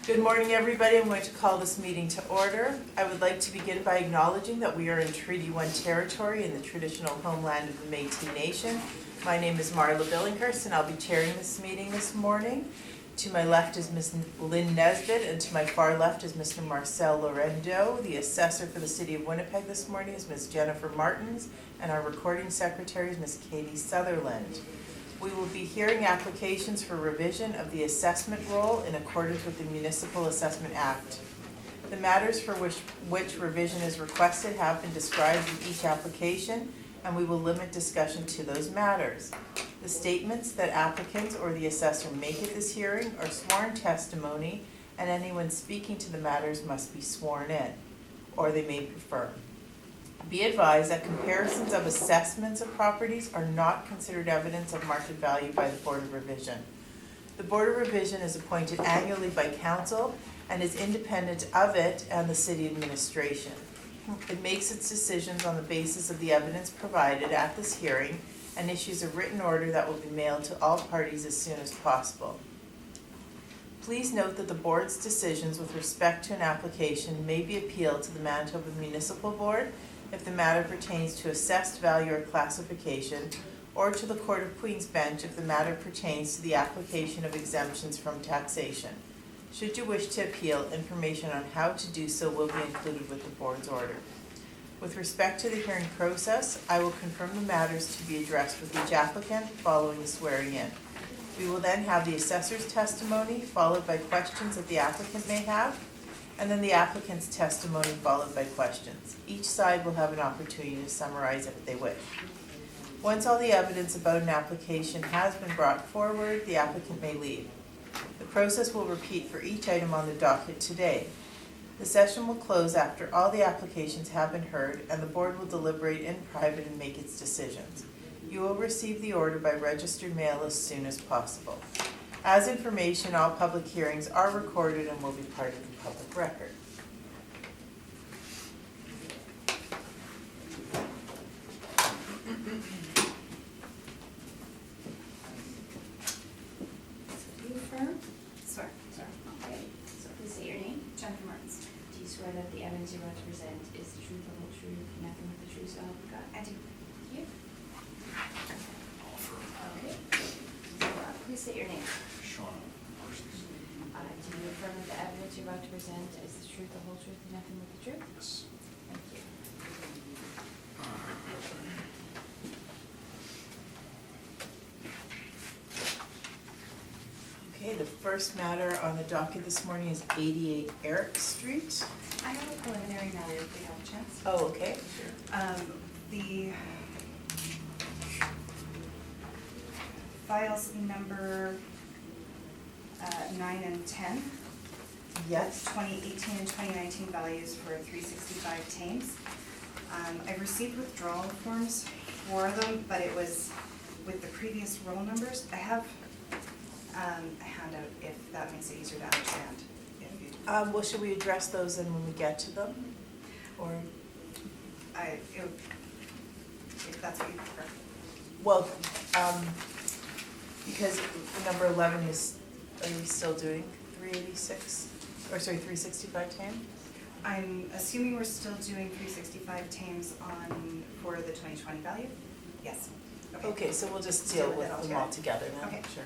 Good morning, everybody. I'm going to call this meeting to order. I would like to begin by acknowledging that we are in Treaty 1 territory in the traditional homeland of the Métis Nation. My name is Marla Billinghurst, and I'll be chairing this meeting this morning. To my left is Ms. Lynn Nesbitt, and to my far left is Mr. Marcel Lorendo. The assessor for the City of Winnipeg this morning is Ms. Jennifer Martins, and our recording secretary is Ms. Katie Sutherland. We will be hearing applications for revision of the assessment roll in accordance with the Municipal Assessment Act. The matters for which revision is requested have been described in each application, and we will limit discussion to those matters. The statements that applicants or the assessor make at this hearing are sworn testimony, and anyone speaking to the matters must be sworn in, or they may prefer. Be advised that comparisons of assessments of properties are not considered evidence of market value by the Board of Revision. The Board of Revision is appointed annually by Council and is independent of it and the City Administration. It makes its decisions on the basis of the evidence provided at this hearing and issues a written order that will be mailed to all parties as soon as possible. Please note that the Board's decisions with respect to an application may be appealed to the Manitoba Municipal Board if the matter pertains to assessed value or classification, or to the Court of Queen's Bench if the matter pertains to the application of exemptions from taxation. Should you wish to appeal, information on how to do so will be included with the Board's order. With respect to the hearing process, I will confirm the matters to be addressed with each applicant following the swearing in. We will then have the assessor's testimony, followed by questions that the applicant may have, and then the applicant's testimony followed by questions. Each side will have an opportunity to summarize if they wish. Once all the evidence about an application has been brought forward, the applicant may leave. The process will repeat for each item on the docket today. The session will close after all the applications have been heard, and the Board will deliberate in private and make its decisions. You will receive the order by registered mail as soon as possible. As information, all public hearings are recorded and will be part of the public record. You affirm? Swear. Okay, so please say your name. Jennifer Martins. Do you swear that the evidence you're about to present is the truth, the whole truth, nothing but the truth, so help you God? I do. Thank you. Okay. So, please state your name. Sean Parsons. Do you affirm that the evidence you're about to present is the truth, the whole truth, and nothing but the truth? Yes. Thank you. Okay, the first matter on the docket this morning is 88 Eric Street. I have a preliminary matter if we have a chance. Oh, okay. The files number 9 and 10, Yes. 2018 and 2019 values for 365 Thames. I've received withdrawal forms for them, but it was with the previous roll numbers. I have a handout if that makes it easier to understand. If you, Well, should we address those then when we get to them? Or, if that's what you prefer. well, because number 11 is, are we still doing 386? Or sorry, 365 Tam? I'm assuming we're still doing 365 Thames for the 2020 value? Yes. Okay, so we'll just deal with them all together then? Okay. Sure.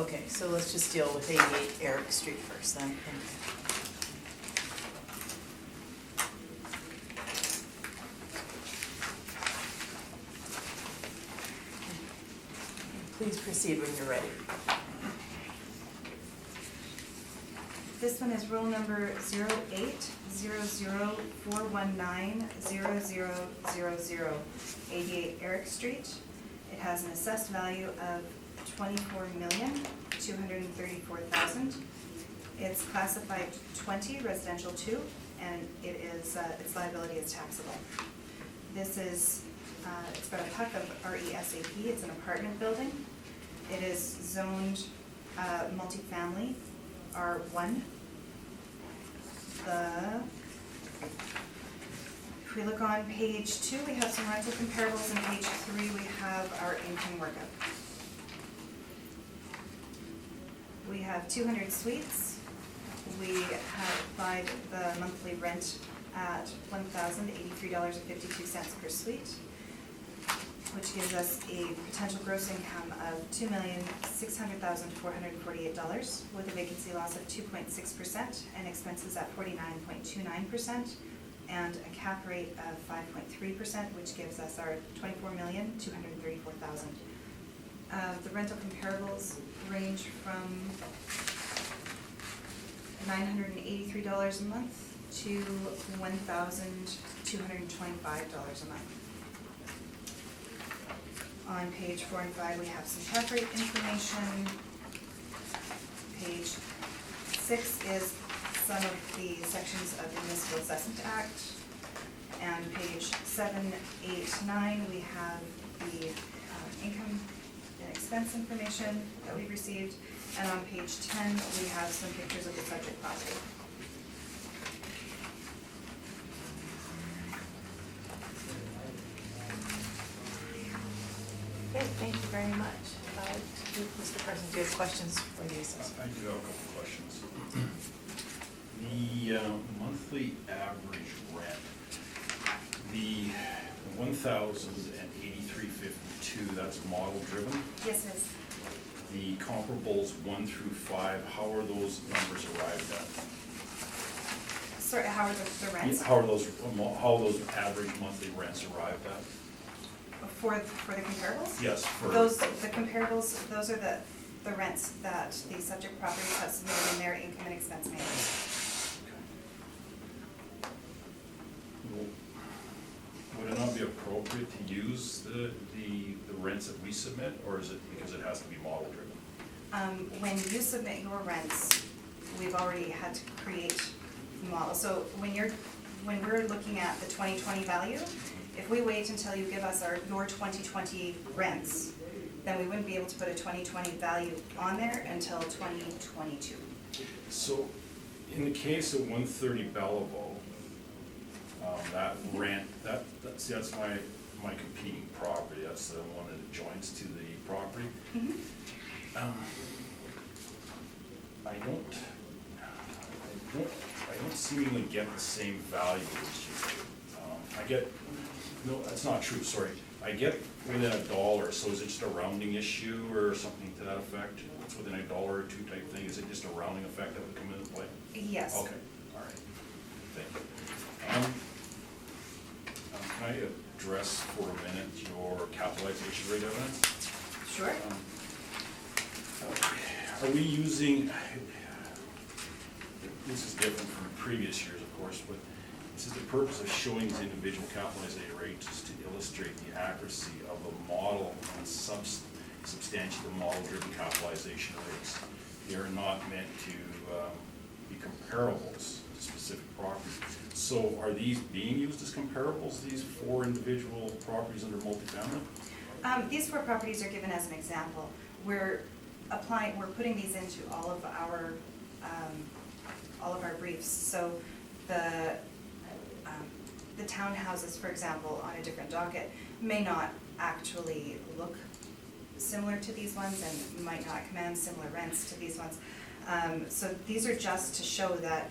Okay, so let's just deal with 88 Eric Street first then. Please proceed when you're ready. This one is roll number 080041900000, 88 Eric Street. It has an assessed value of $24,234,000. It's classified 20, residential 2, and it is its liability is taxable. This is it's got a puck of RESAP. It's an apartment building. It is zoned multifamily R1. If we look on page 2, we have some rental comparables, and page 3 we have our income workup. We have 200 suites, we have applied the monthly rent at $1,083.52 per suite, which gives us a potential gross income of $2,600,448 with a vacancy loss of 2.6% and expenses at 49.29% and a cap rate of 5.3%, which gives us our $24,234,000. The rental comparables range from $983 a month to $1,225 a month. On page 4 and 5, we have some cap rate information. Page 6 is some of the sections of the Municipal Assessment Act. And page 7, 8, 9, we have the income and expense information that we've received. And on page 10, we have some pictures of the subject property. Okay, thank you very much. Mr. President, do you have questions for the assessor? I do have a couple questions. The monthly average rent, the $1,083.52, that's model driven. Yes, it is. The comparables 1 through 5, how are those numbers arrived at? Sorry, how are the rents? How are those average monthly rents arrived at? For the comparables? Yes, for. The comparables, those are the rents that the subject properties have submitted in their income and expense manuals. Well, would it not be appropriate to use the rents that we submit, or is it because it has to be model driven? When you submit your rents, we've already had to create models. So when we're looking at the 2020 value, if we wait until you give us your 2020 rents, then we wouldn't be able to put a 2020 value on there until 2022. So, in the case of 130 Belleville, that rent, that's my competing property, that's the one that adjoins to the property. Mm-hmm. I don't seemingly get the same value as you do. No, that's not true, sorry. I get within $1, so is it just a rounding issue or something to that effect? It's within $1 or $2 type thing, is it just a rounding effect that would come into play? Yes. Okay, all right, thank you. Can I address for a minute your capitalization rate evidence? Sure. Are we using, this is different from previous years, of course, but this is the purpose of showing these individual capitalization rates is to illustrate the accuracy of the model and substantiate the model-driven capitalization rates. They are not meant to be comparables to specific properties. So are these being used as comparables, these 4 individual properties under multifamily? These 4 properties are given as an example. We're putting these into all of our briefs. So the townhouses, for example, on a different docket may not actually look similar to these ones and might not command similar rents to these ones. So these are just to show that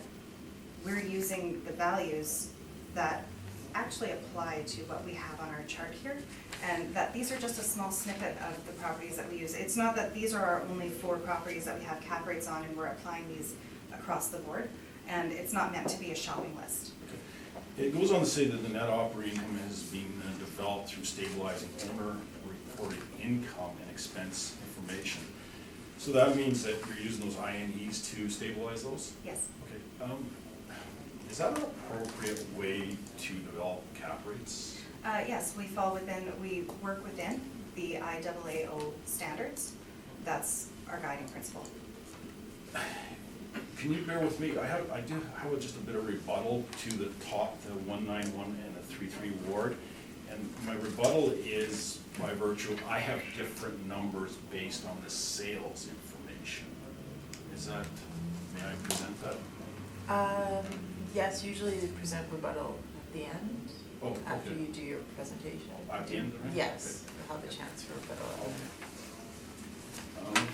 we're using the values that actually apply to what we have on our chart here, and that these are just a small snippet of the properties that we use. It's not that these are our only 4 properties that we have cap rates on and we're applying these across the board, and it's not meant to be a shopping list. Okay. It goes on to say that the net operating income has been developed through stabilizing owner-reported income and expense information. So that means that you're using those INEs to stabilize those? Yes. Okay. Is that an appropriate way to develop cap rates? Yes, we work within the IAAO standards. That's our guiding principle. Can you bear with me? I do have just a bit of rebuttal to the top, the 191 and the 33 ward. And my rebuttal is by virtue of I have different numbers based on the sales information. May I present that? Yes, usually you present rebuttal at the end, Oh, okay. after you do your presentation. At the end, right? Yes, you'll have a chance for rebuttal. Okay.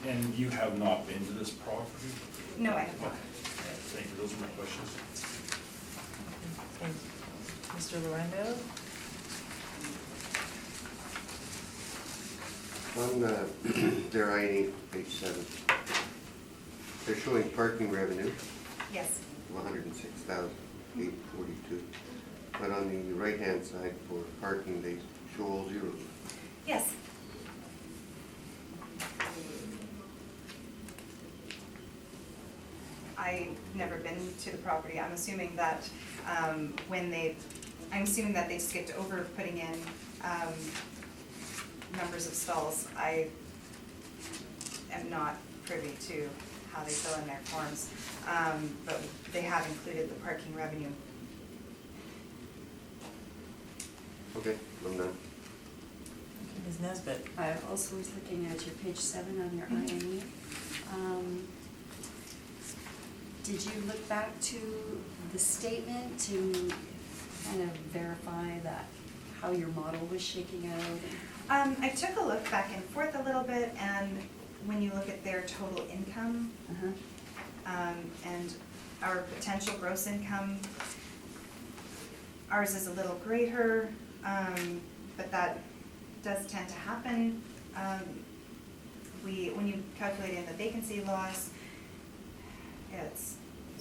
And you have not been to this property? No, I have not. Thank you, those are my questions. Thank you. Mr. Lorendo? On their I-8, page 7, they're showing parking revenue Yes. of 106,842. But on the right-hand side for parking, they show all zeros. Yes. I've never been to the property. I'm assuming that I'm assuming that they skipped over putting in numbers of stalls. I am not privy to how they fill in their forms, but they have included the parking revenue. Okay, I'm done. Ms. Nesbit? I also was looking at your page 7 on your IME. Did you look back to the statement to kind of verify that, how your model was shaking out? I took a look back and forth a little bit, and when you look at their total income, and our potential gross income, ours is a little greater, but that does tend to happen. When you calculate in the vacancy loss,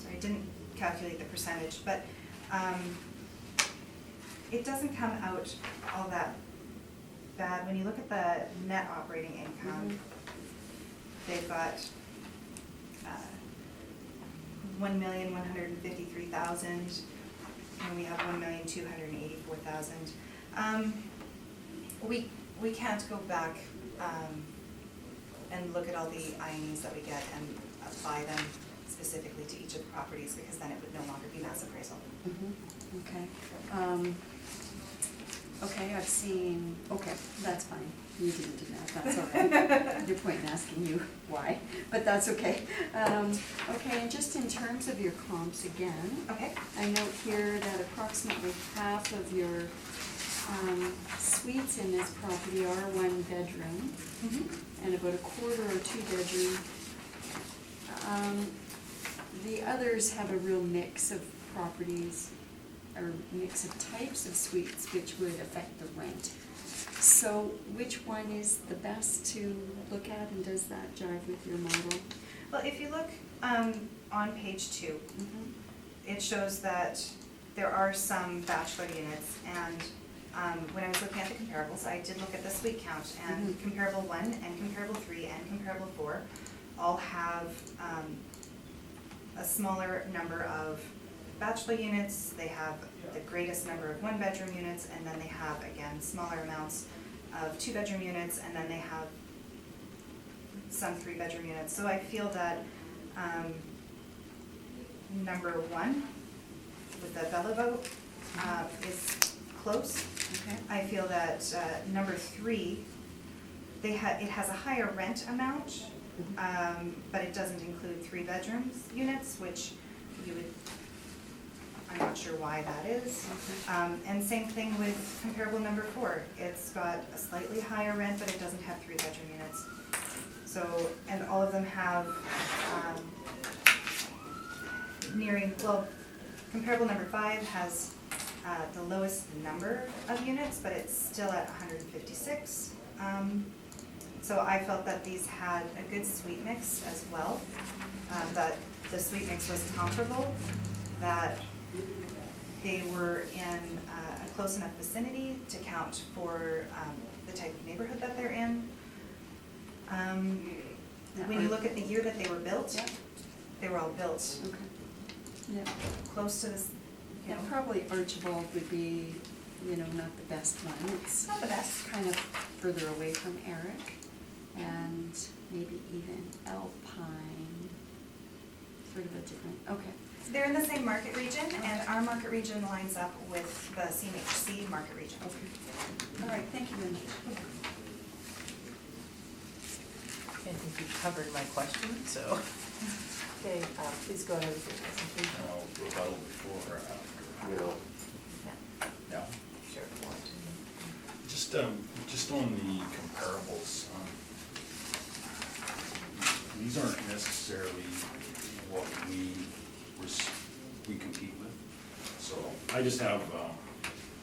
I didn't calculate the percentage, but it doesn't come out all that bad. When you look at the net operating income, they've got 1,153,000, and we have 1,284,000. We can't go back and look at all the INEs that we get and apply them specifically to each of the properties, because then it would no longer be mass appraisal. Okay. Okay, I've seen, okay, that's fine. You didn't do that, that's all right. No point in asking you why, but that's okay. Okay, and just in terms of your comps again, Okay. I note here that approximately half of your suites in this property are 1 bedroom, and about a quarter are 2 bedroom. The others have a real mix of properties, or mix of types of suites, which would affect the rent. So which one is the best to look at, and does that jive with your model? Well, if you look on page 2, it shows that there are some bachelor units, and when I was looking at the comparables, I did look at the suite count, and comparable 1 and comparable 3 and comparable 4 all have a smaller number of bachelor units. They have the greatest number of 1-bedroom units, and then they have, again, smaller amounts of 2-bedroom units, and then they have some 3-bedroom units. So I feel that number 1 with the Bellevue is close. Okay. I feel that number 3, it has a higher rent amount, but it doesn't include 3-bedrooms units, which you would, I'm not sure why that is. And same thing with comparable number 4. It's got a slightly higher rent, but it doesn't have 3-bedroom units. So, and all of them have comparable number 5 has the lowest number of units, but it's still at 156. So I felt that these had a good suite mix as well, that the suite mix was comparable, that they were in a close enough vicinity to count for the type of neighborhood that they're in. When you look at the year that they were built, they were all built Okay. Yeah. close to this, Yeah, probably Archibald would be, not the best one. It's not the best. kind of further away from Eric, and maybe even Alpine, sort of a different, okay. They're in the same market region, and our market region lines up with the CMHC market region. Okay. All right, thank you very much. I think you've covered my question, so. Okay, please go ahead with your presentation. Now, rebuttal before or after? Yeah. Sure. Just on the comparables, these aren't necessarily what we compete with. So I just have,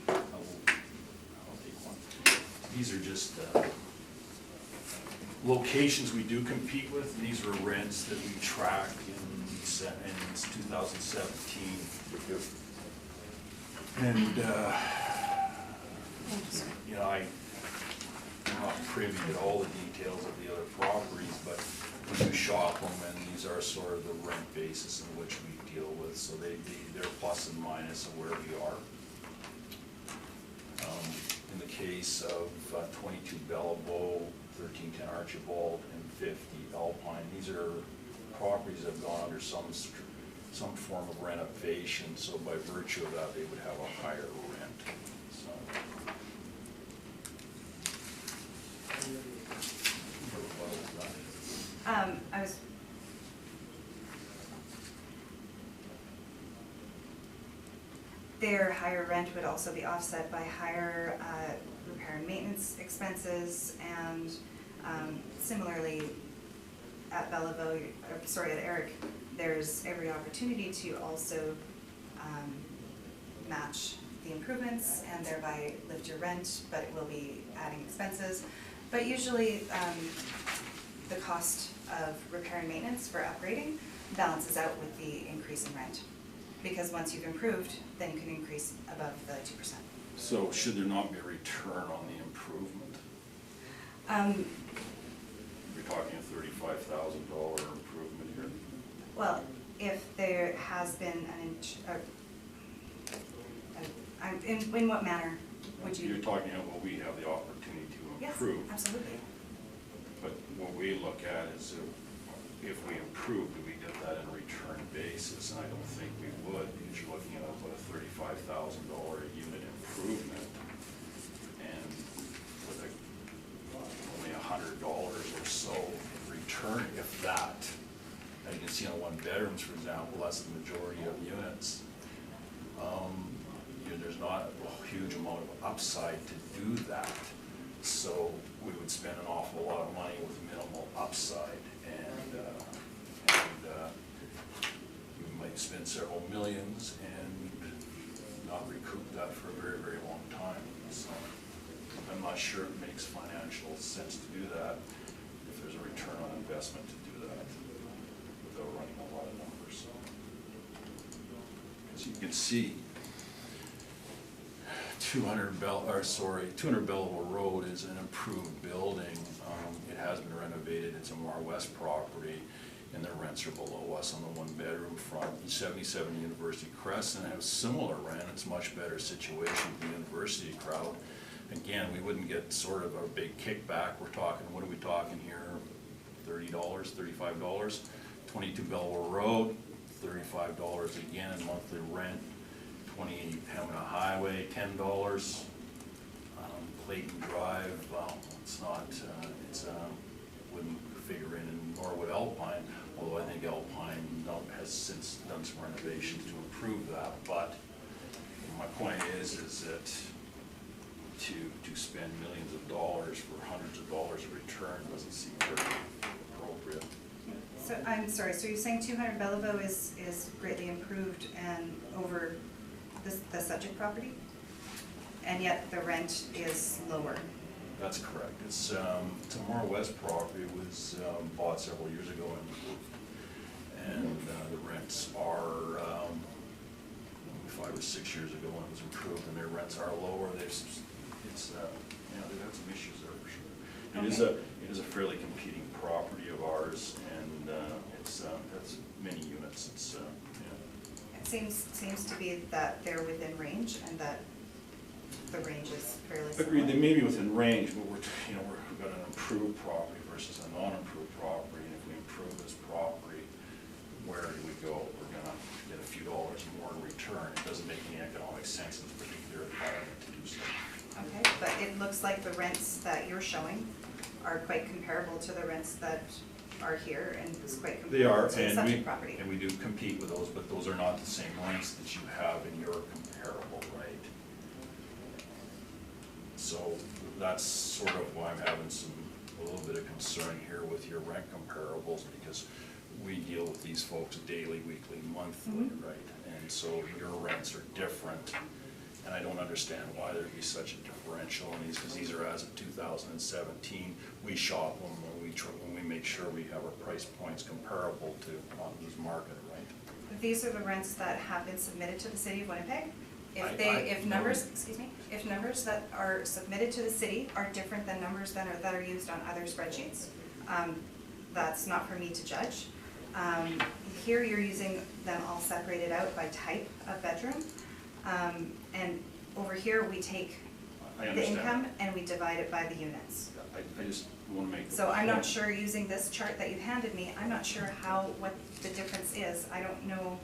I'll take one. These are just locations we do compete with, and these are rents that we track in 2017. And, you know, I'm not privy to all the details of the other properties, but we do shop them, and these are sort of the rent basis in which we deal with, so they're plus and minus of where we are. In the case of 22 Belleville, 1310 Archibald, and 50 Alpine, these are properties that have gone under some form of renovation, so by virtue of that, they would have a higher rent. So. Their higher rent would also be offset by higher repair and maintenance expenses, and similarly at Belleville, at Eric, there's every opportunity to also match the improvements and thereby lift your rent, but it will be adding expenses. But usually the cost of repair and maintenance for upgrading balances out with the increase in rent. Because once you've improved, then you can increase above the 2%. So should there not be a return on the improvement? You're talking a $35,000 improvement here. Well, if there has been in what manner would you? You're talking about what we have the opportunity to improve. Yes, absolutely. But what we look at is if we improve, do we get that in a return basis? And I don't think we would, because you're looking at about a $35,000 a unit improvement. And with only $100 or so in return, if that. And you can see on one bedrooms, for example, that's the majority of units. There's not a huge amount of upside to do that. So we would spend an awful lot of money with minimal upside, and we might spend several millions and not recoup that for a very, very long time. So I'm not sure it makes financial sense to do that if there's a return on investment to do that without running a lot of numbers. As you can see, 200 Belleville Road is an improved building. It has been renovated. It's a Mar West property, and the rents are below us on the one-bedroom front. 77 University Crescent has similar rent. It's a much better situation for the university crowd. Again, we wouldn't get sort of a big kickback. We're talking, what are we talking here? $30, $35. 22 Belleville Road, $35 again in monthly rent. 20 Pembina Highway, $10. Clayton Drive, well, it's not, wouldn't figure in, nor would Alpine, although I think Alpine has since done some renovations to improve that. But my point is that to spend millions of dollars for hundreds of dollars of return doesn't seem very appropriate. So I'm sorry, so you're saying 200 Belleville is greatly improved and over the subject property, and yet the rent is lower? That's correct. It's a Mar West property. It was bought several years ago and the rents are 5 or 6 years ago when it was improved, and their rents are lower. They've had some issues there for sure. Okay. It is a fairly competing property of ours, and it's many units. It's It seems to be that they're within range and that the range is fairly similar. Agreed, they may be within range, but we've got an improved property versus a non-improved property, and if we improve this property, where do we go? We're gonna get a few dollars more in return. It doesn't make any economic sense in this particular environment to do so. Okay, but it looks like the rents that you're showing are quite comparable to the rents that are here, and it's quite They are, comparable to the subject property. and we do compete with those, but those are not the same rents that you have in your comparable, right? So that's sort of why I'm having some a little bit of concern here with your rent comparables, because we deal with these folks daily, weekly, monthly, right? And so your rents are different, and I don't understand why there'd be such a differential in these, because these are as of 2017. We shop them, when we make sure we have our price points comparable to Mountain's market, right? These are the rents that have been submitted to the city of Winnipeg. If numbers that are submitted to the city are different than numbers that are used on other spreadsheets, that's not for me to judge. Here you're using them all separated out by type of bedroom. And over here, we take I the understand. income and we divide it by the units. I just want to make. So I'm not sure, using this chart that you've handed me, I'm not sure what the difference is. I don't know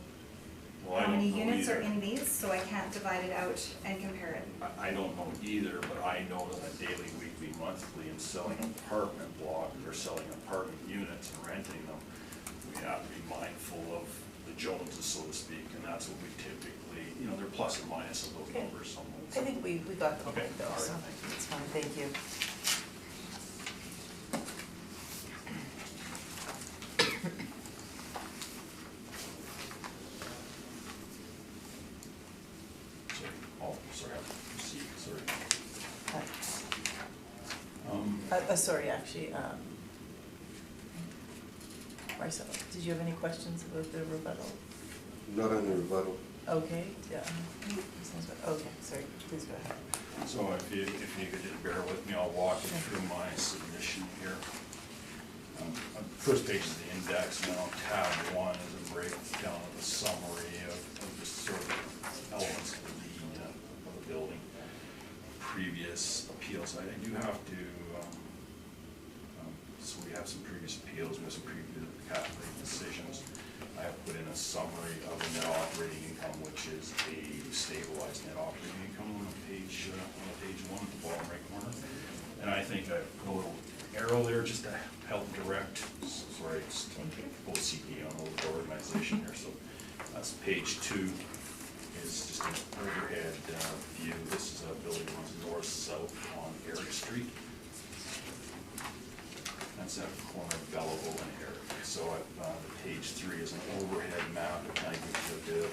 Well, I how don't many know units are either. in these, so I can't divide it out and compare it. I don't know either, but I know that daily, weekly, monthly, and selling apartment blocks or selling apartment units and renting them, we have to be mindful of the Joneses, so to speak, and that's what we typically, they're plus or minus of those Okay. numbers somewhat. I think we got the Okay, point though, all so right. it's fine, thank you. Sorry, sorry, I have to proceed, sorry. Sorry, actually, Marcelo, did you have any questions about the rebuttal? Not on the rebuttal. Okay, yeah, okay, sorry, please go ahead. So if you could just bear with me, I'll walk you through my submission here. First page is the index, and then on tab 1 is a breakdown of the summary of just sort of elements of the building. Previous appeals, I do have to, so we have some previous appeals, we have some previous capital decisions. I have put in a summary of the net operating income, which is a stabilized net operating income on page 1 at the bottom right corner. And I think I put a little arrow there just to help direct, sorry, it's OCD on the organization here. So that's page 2 is just an overhead view. This is a building that runs north-south on Eric Street. That's at the corner of Belleville and Eric. So page 3 is an overhead map that kind of gives you a bit of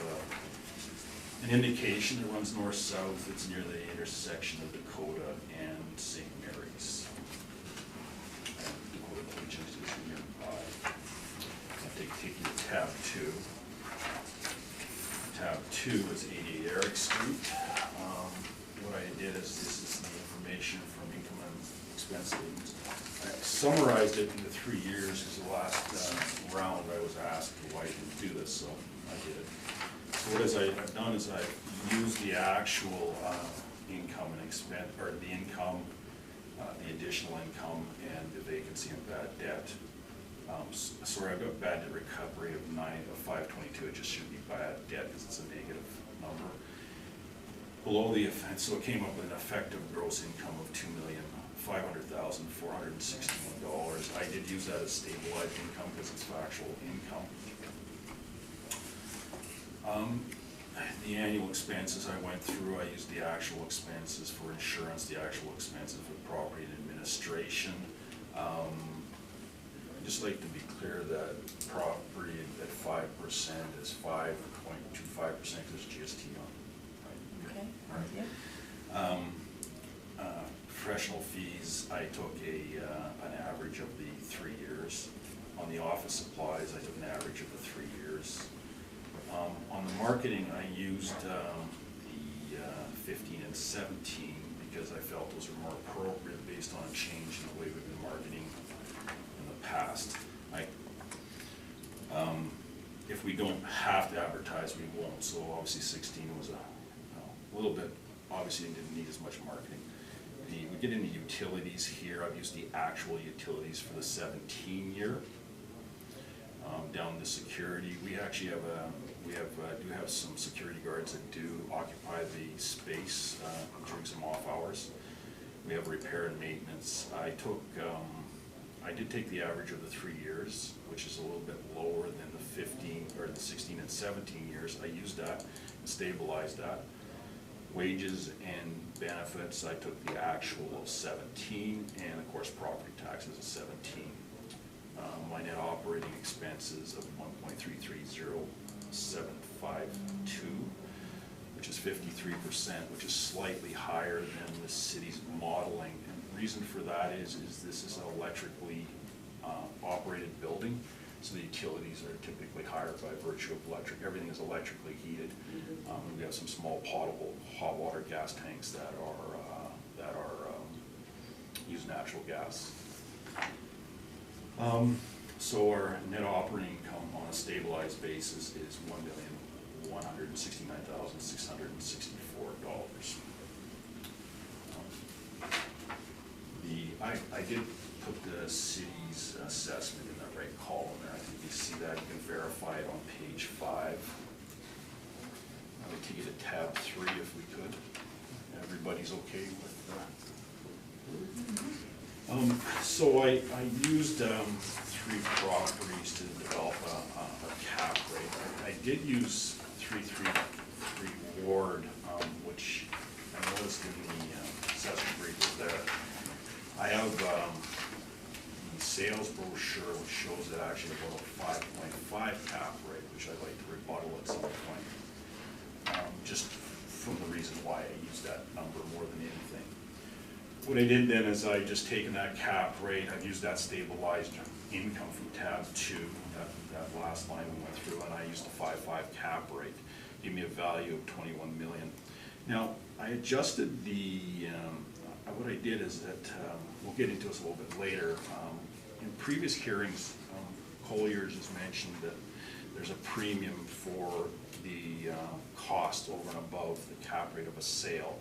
an indication. It runs north-south. It's near the intersection of Dakota and St. Mary's. And Dakota Collegiate is nearby. I'll take you to tab 2. Tab 2 is 88 Eric Street. What I did is, this is the information from income and expense statements. I summarized it into 3 years, because the last round I was asked why I didn't do this, so I did. So what I've done is I've used the actual income and expense, or the income, the additional income, and the vacancy and bad debt. Sorry, I've got bad debt recovery of 522. It just should be bad debt because it's a negative number. Below the offense, so it came up with an effective gross income of $2,500,461. I did use that as stabilized income because it's factual income. The annual expenses I went through, I used the actual expenses for insurance, the actual expenses for property and administration. I'd just like to be clear that property at 5% is 5.25% because GST on. Okay, Right. yeah. Professional fees, I took an average of the 3 years. On the office supplies, I took an average of the 3 years. On the marketing, I used the 15 and 17 because I felt those were more appropriate based on a change in the way we've been marketing in the past. If we don't have to advertise, we won't. So obviously 16 was a little bit, obviously didn't need as much marketing. We get into utilities here. I've used the actual utilities for the 17 year. Down to security, we actually have do have some security guards that do occupy the space during some off hours. We have repair and maintenance. I did take the average of the 3 years, which is a little bit lower than the 15 or the 16 and 17 years. I used that and stabilized that. Wages and benefits, I took the actual of 17, and of course, property taxes of 17. My net operating expenses of 1.330752, which is 53%, which is slightly higher than the city's modeling. And the reason for that is this is an electrically operated building, so the utilities are typically higher by virtue of electric. Everything is electrically heated. We have some small potable hot water gas tanks that are use natural gas. So our net operating income on a stabilized basis is $1,169,664. I did put the city's assessment in the right column there. I think you see that. You can verify it on page 5. I would take it to tab 3 if we could. Everybody's okay with that? So I used 3 properties to develop a cap rate. I did use 333 Ward, which I noticed in the assessment brief was there. I have the sales brochure, which shows that actually about a 5.5 cap rate, which I'd like to rebuttal at some point, just from the reason why I used that number more than anything. What I did then is I just taken that cap rate, I've used that stabilized income from tab 2, that last line we went through, and I used a 5.5 cap rate, gave me a value of 21 million. Now, I adjusted the, what I did is that, we'll get into this a little bit later, in previous hearings, Colliers has mentioned that there's a premium for the cost over and above the cap rate of a sale.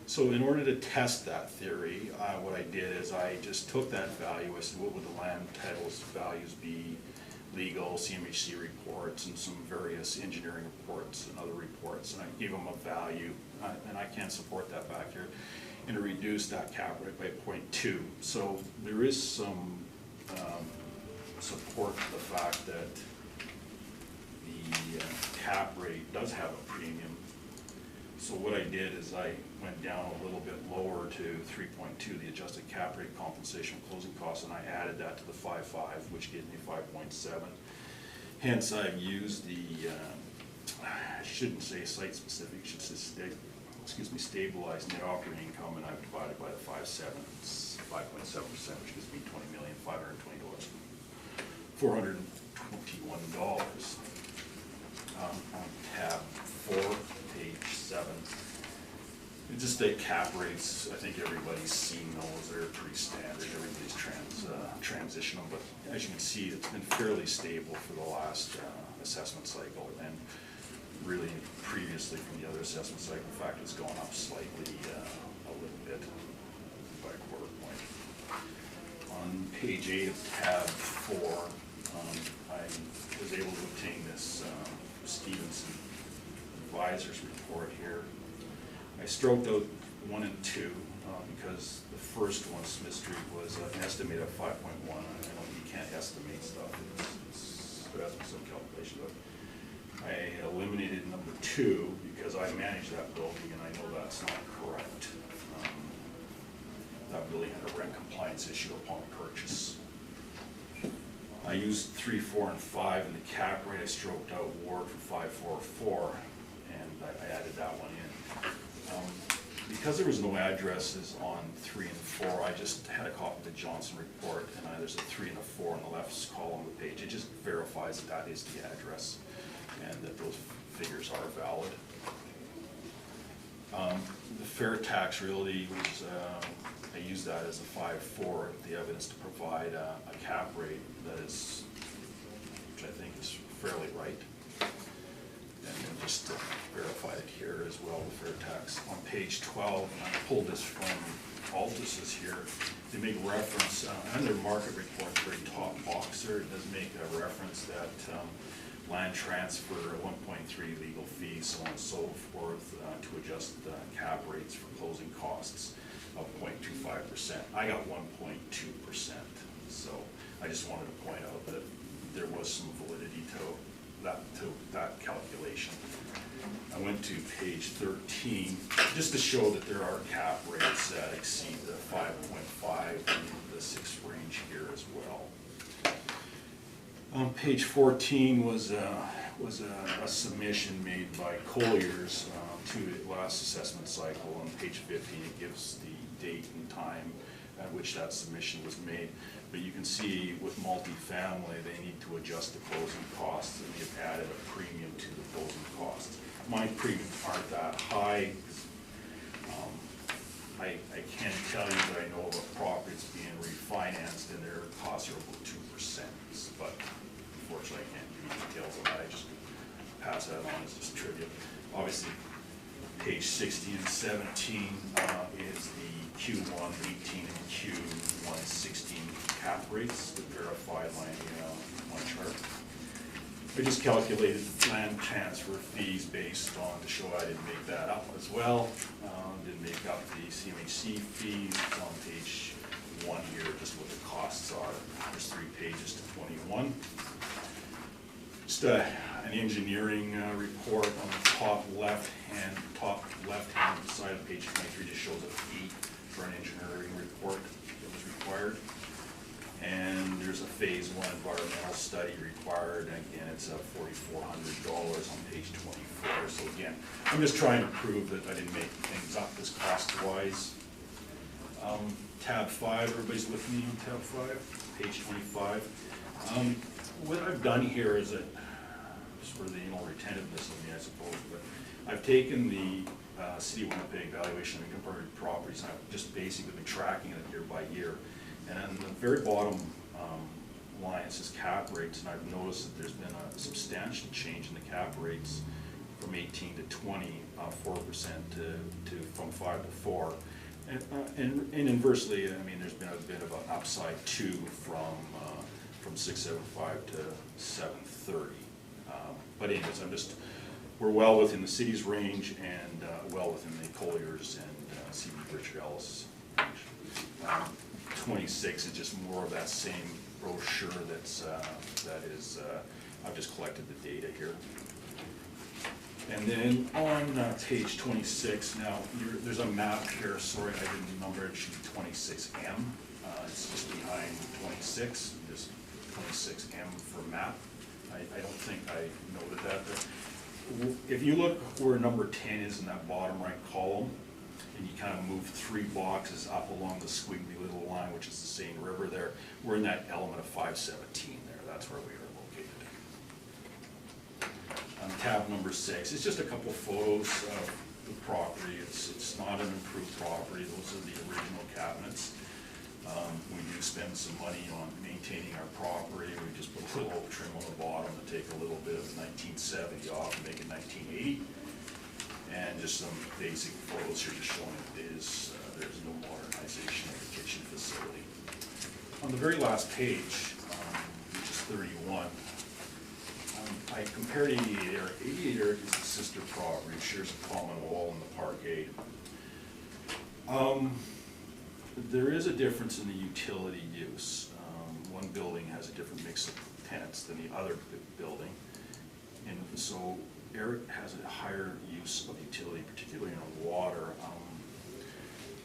So in order to test that theory, what I did is I just took that value. I said, what would the land titles values be, legal, CMHC reports, and some various engineering reports and other reports, and I gave them a value, and I can't support that back here, and it reduced that cap rate by 0.2. So there is some support for the fact that the cap rate does have a premium. So what I did is I went down a little bit lower to 3.2, the adjusted cap rate, compensation, closing costs, and I added that to the 5.5, which gave me 5.7. Hence, I've used the, I shouldn't say site specific, I should say stabilized net operating income, and I've divided by the 5.7%, which gives me $20,521. On tab 4, page 7. It's just the cap rates. I think everybody's seen those. They're pretty standard. Everybody's transitional, but as you can see, it's been fairly stable for the last assessment cycle, and really previously from the other assessment cycle. In fact, it's gone up slightly a little bit by a quarter point. On page 8 of tab 4, I was able to obtain this Stevenson Advisors report here. I stroked out 1 and 2 because the first one, Smith Street, was an estimate of 5.1. I know you can't estimate stuff. There has to be some calculation, but I eliminated number 2 because I manage that building and I know that's not correct. That building had a rent compliance issue upon purchase. I used 3, 4, and 5 in the cap rate. I stroked out Ward for 5, 4, 4, and I added that one in. Because there was no addresses on 3 and 4, I just had a copy of the Johnson report, and there's a 3 and a 4 on the left column of the page. It just verifies that that is the address and that those figures are valid. The fair tax realty was, I use that as a 5.4, the evidence to provide a cap rate that is, which I think is fairly right. And then just verified it here as well, the fair tax. On page 12, and I pulled this from Altus's here, they make reference, on their market report, very top box there, it does make a reference that land transfer, 1.3 legal fees, so on and so forth, to adjust cap rates for closing costs of 0.25%. I got 1.2%, so I just wanted to point out that there was some validity to that calculation. I went to page 13, just to show that there are cap rates that exceed the 5.5 and the 6 range here as well. Page 14 was a submission made by Colliers to the last assessment cycle. On page 15, it gives the date and time at which that submission was made. But you can see with multifamily, they need to adjust the closing costs, and they've added a premium to the closing costs. My premiums aren't that high. I can't tell you that I know of a property that's being refinanced and their costs are about 2%, but unfortunately I can't give you details of that. I just pass that on as just trivia. Obviously, page 16 and 17 is the Q1 18 and Q1 16 cap rates, the verified my chart. I just calculated land transfer fees based on, to show I didn't make that up as well. Didn't make up the CMHC fees on page 1 here, just what the costs are. There's 3 pages to 21. Just an engineering report on the top left-hand side of page 23 just shows a fee for an engineering report that was required. And there's a phase 1 environmental study required. Again, it's $4,400 on page 24. So again, I'm just trying to prove that I didn't make things up this cost-wise. Tab 5, everybody's with me on tab 5, page 25. What I've done here is that, just for the retentiveness of me, I suppose, but I've taken the City of Winnipeg valuation of incorporated properties, and I've just basically been tracking it year by year. And on the very bottom line, it says cap rates, and I've noticed that there's been a substantial change in the cap rates from 18 to 20, 4% from 5 to 4. And inversely, I mean, there's been a bit of an upside too from 675 to 730. But anyways, we're well within the city's range and well within the Colliers and C.B. Richard Ellis range. 26 is just more of that same brochure I've just collected the data here. And then on page 26, now there's a map here, sorry I didn't number it, it should be 26M. It's just behind 26, just 26M for map. I don't think I noted that. But if you look where number 10 is in that bottom right column, and you kind of move 3 boxes up along the squiggly little line, which is the Seine River there, we're in that element of 517 there. That's where we are located. On tab number 6, it's just a couple photos of the property. It's not an improved property. Those are the original cabinets. We do spend some money on maintaining our property. We just put a little oak trim on the bottom to take a little bit of 1970 off and make it 1980. And just some basic photos here just showing there's no modernization of the kitchen facility. On the very last page, which is 31, I compared 88 Eric. 88 Eric is the sister property. It shares a common wall in the parkade. There is a difference in the utility use. One building has a different mix of tenants than the other building. And so Eric has a higher use of utility, particularly in water.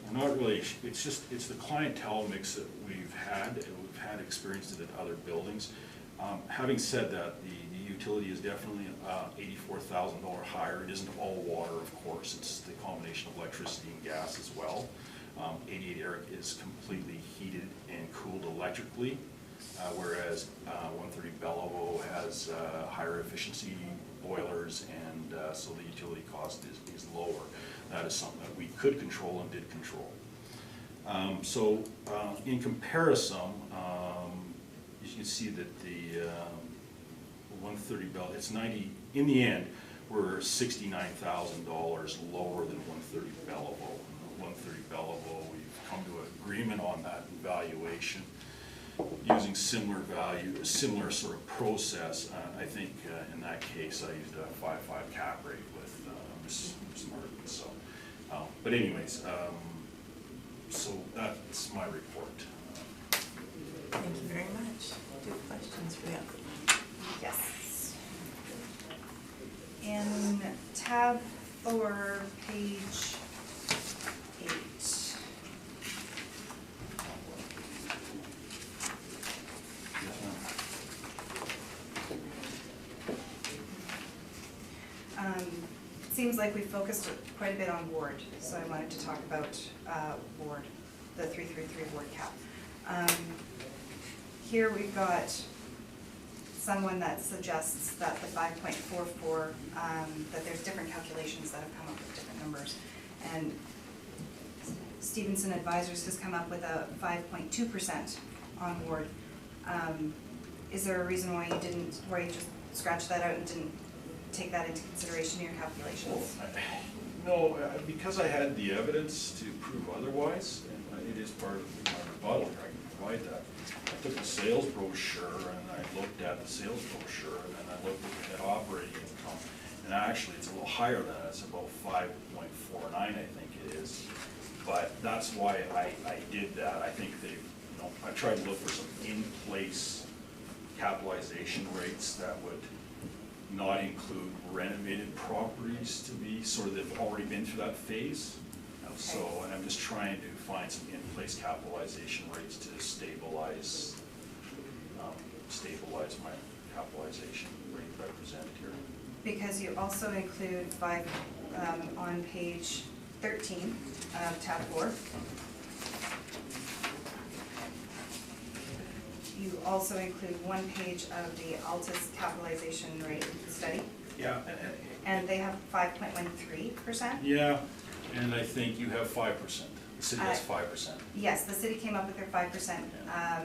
We're not really, it's the clientele mix that we've had experienced it at other buildings. Having said that, the utility is definitely $84,000 higher. It isn't all water, of course. It's the combination of electricity and gas as well. 88 Eric is completely heated and cooled electrically, whereas 130 Belleville has higher efficiency boilers, and so the utility cost is lower. That is something that we could control and did control. So in comparison, you can see that the 130 Belleville, it's 90, in the end, we're $69,000 lower than 130 Belleville. 130 Belleville, we've come to an agreement on that valuation using similar sort of process. I think in that case I used a 5.5 cap rate with Ms. Martin. So, but anyways, so that's my report. Thank you very much. Do you have questions for the applicant? Yes. In tab or page 8. It seems like we focused quite a bit on ward, so I wanted to talk about ward, the 333 ward cap. Here we've got someone that suggests that the 5.44, that there's different calculations that have come up with different numbers. And Stevenson Advisors has come up with a 5.2% on ward. Is there a reason why you just scratched that out and didn't take that into consideration in your calculations? No, because I had the evidence to prove otherwise, and it is part of my rebuttal, I can provide that. I took the sales brochure and I looked at the sales brochure and then I looked at the net operating income. And actually, it's a little higher than that, it's about 5.49, I think it is. But that's why I did that. I think I tried to look for some in-place capitalization rates that would not include renovated properties to be sort of, they've already been through that phase. So, and I'm just trying to find some in-place capitalization rates to stabilize my capitalization rate that I presented here. Because you also include on page 13 of tab 4. You also include one page of the Altus capitalization rate study. Yeah. And they have 5.13%. Yeah, and I think you have 5%. The city has 5%. Yes, the city came up with their 5%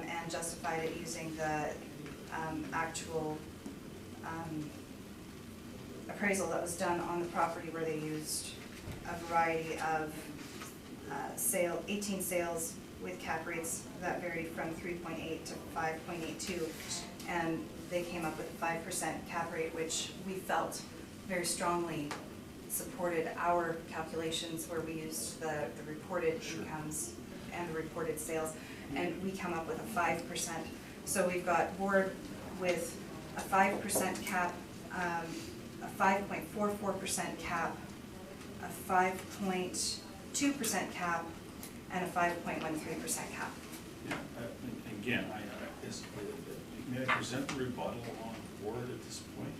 and justified it using the actual appraisal that was done on the property, where they used a variety of 18 sales with cap rates that varied from 3.8 to 5.82, and they came up with a 5% cap rate, which we felt very strongly supported our calculations, where we used the reported incomes and the reported sales, and we come up with a 5%. So we've got board with a 5% cap, a 5.44% cap, a 5.2% cap, and a 5.13% cap. Yeah, again, may I present the rebuttal on board at this point?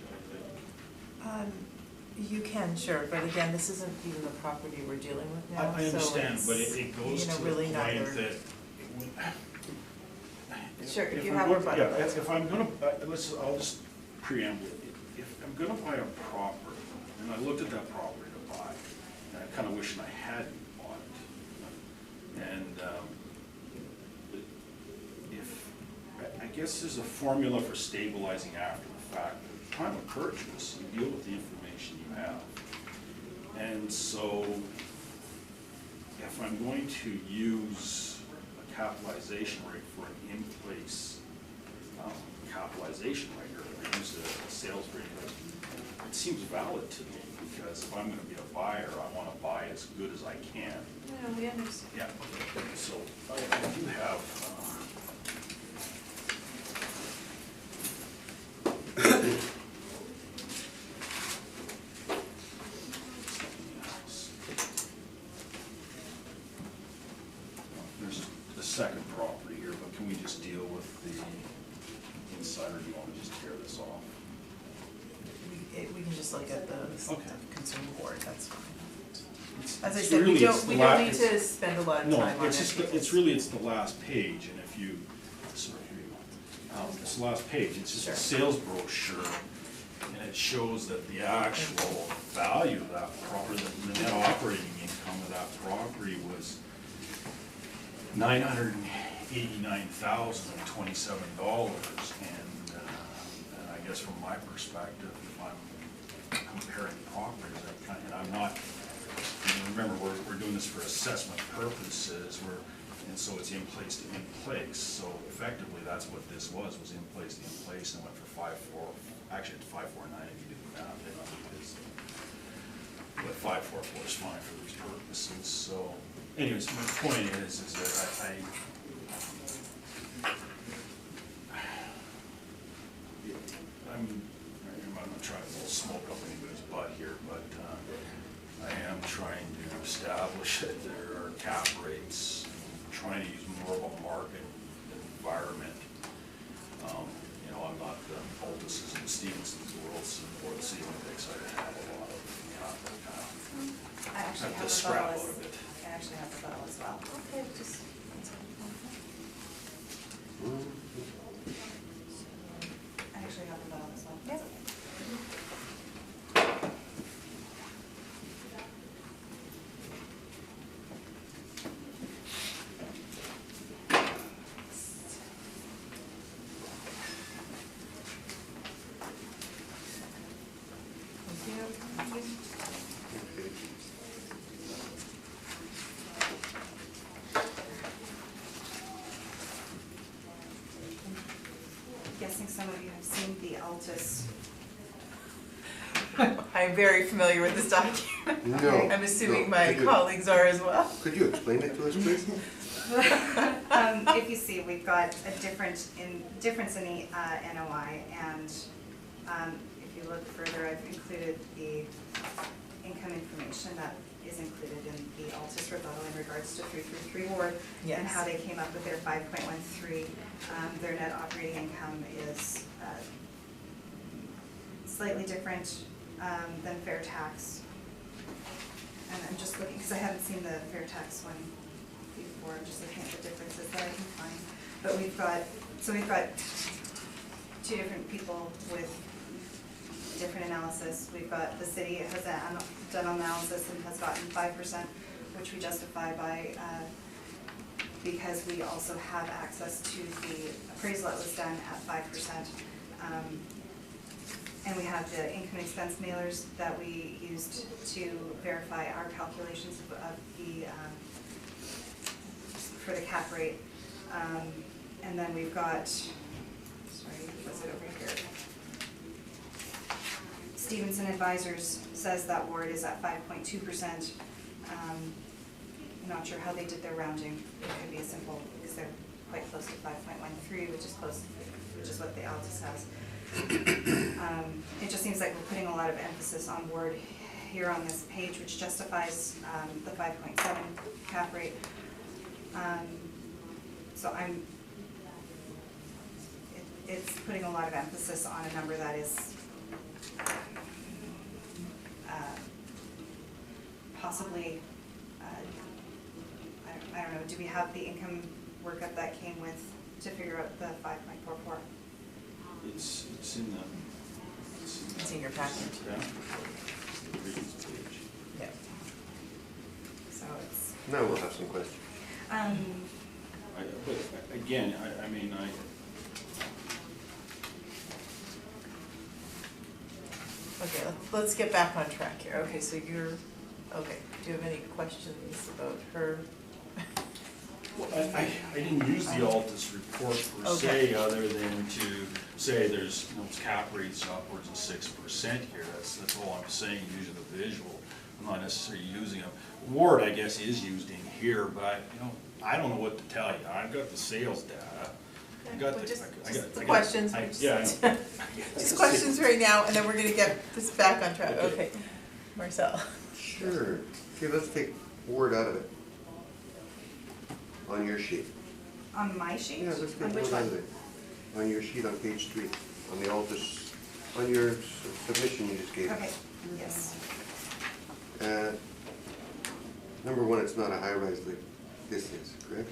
You can, sure, but again, this isn't even the property we're dealing with now. I understand, so but it's, it goes to the really point neither. that Sure, if you I'm have going- rebuttal, yeah, that's if I'm gonna, I'll just preamble. If I'm gonna buy a property, and I looked at that property to buy, and I kinda wish I hadn't bought it. And I guess there's a formula for stabilizing after the fact. At the time of purchase, you deal with the information you have. And so, if I'm going to use a capitalization rate for an in-place capitalization rate, or use a sales rate, it seems valid to me, because if I'm gonna be a buyer, I wanna buy as good as I can. No, we understand. Yeah, okay, so I do have, there's the second property here, but can we just deal with the inside, or do you want to just tear this off? We can just look at the Okay. consumer board, that's fine. It's- As I it's said, really- we it's don't the need to spend a lot of time on it. No, it's just, it's really, it's the last page, and if you, sorry, here you go. It's the last page, it's just Sure. a sales brochure, and it shows that the actual value of that property, the net operating income of that property was $989,027, and I guess from my perspective, if I'm comparing properties, and I'm not, remember, we're doing this for assessment purposes, and so it's in place to in place, so effectively, that's what this was in place to in place, and went for 5.4, actually it's 5.49 if you do the math, but 5.44 is fine for these purposes, so, anyways, my point is that I'm not trying to blow smoke up anybody's butt here, but establish that there are cap rates, trying to use more of a market environment. You know, I'm not the Altus's and Stevenson's of the world, or the city of Winnipeg, so I have a lot of capital kind of I actually have have to the scrap bottle out as, of it. I actually have the bottle as well. Okay, just. I actually have the bottle as well. Yep. Thank you. Okay. Guessing some of you have seen the Altus. I'm very familiar with this document. No. I'm assuming no. my Could you- colleagues are as well. Could you explain it to us, please? If you see, we've got a difference in the NOI, and if you look further, I've included the income information that is included in the Altus rebuttal in regards to 333 Ward, and Yes. how they came up with their 5.13. Their net operating income is slightly different than fair tax. And I'm just looking, because I haven't seen the fair tax one before, I'm just looking at the differences that I can find. But we've got two different people with different analysis. We've got the city has done analysis and has gotten 5%, which we justify by, because we also have access to the appraisal that was done at 5%. And we have the income expense mailers that we used to verify our calculations of the, for the cap rate. And then we've got, sorry, was it over here? Stevenson Advisors says that Ward is at 5.2%. I'm not sure how they did their rounding. It could be a simple, because they're quite close to 5.13, which is close, which is what the Altus has. It just seems like we're putting a lot of emphasis on Ward here on this page, which justifies the 5.7 cap rate. So it's putting a lot of emphasis on a number that is possibly, I don't know, do we have the income workup that came with to figure out the 5.44? It's in the. It's in your package. Yeah. It's the previous page. Yeah. So it's, Now we'll have some questions. But again, I mean, Okay, let's get back on track here. Okay, so you're, okay, do you have any questions about her? well, I didn't use the Altus report per se, other than to say there's, you know, cap rates upwards of 6% here. That's all I'm saying, using the visual. I'm not necessarily using a Ward, I guess, is used in here, but you know, I don't know what to tell you. I've got the sales data. I got Well, the, just I got the I got- questions. Yeah, I know. Just questions right now, and then we're gonna get this back on track. Okay. Okay, Marcel. Sure. Okay, let's take Ward out of it. On your sheet. on my sheet? Yeah, let's On take which Ward out one? of it. On your sheet on page 3, on the Altus, on your submission you just gave. Okay, yes. Number 1, it's not a high-rise like this is, correct?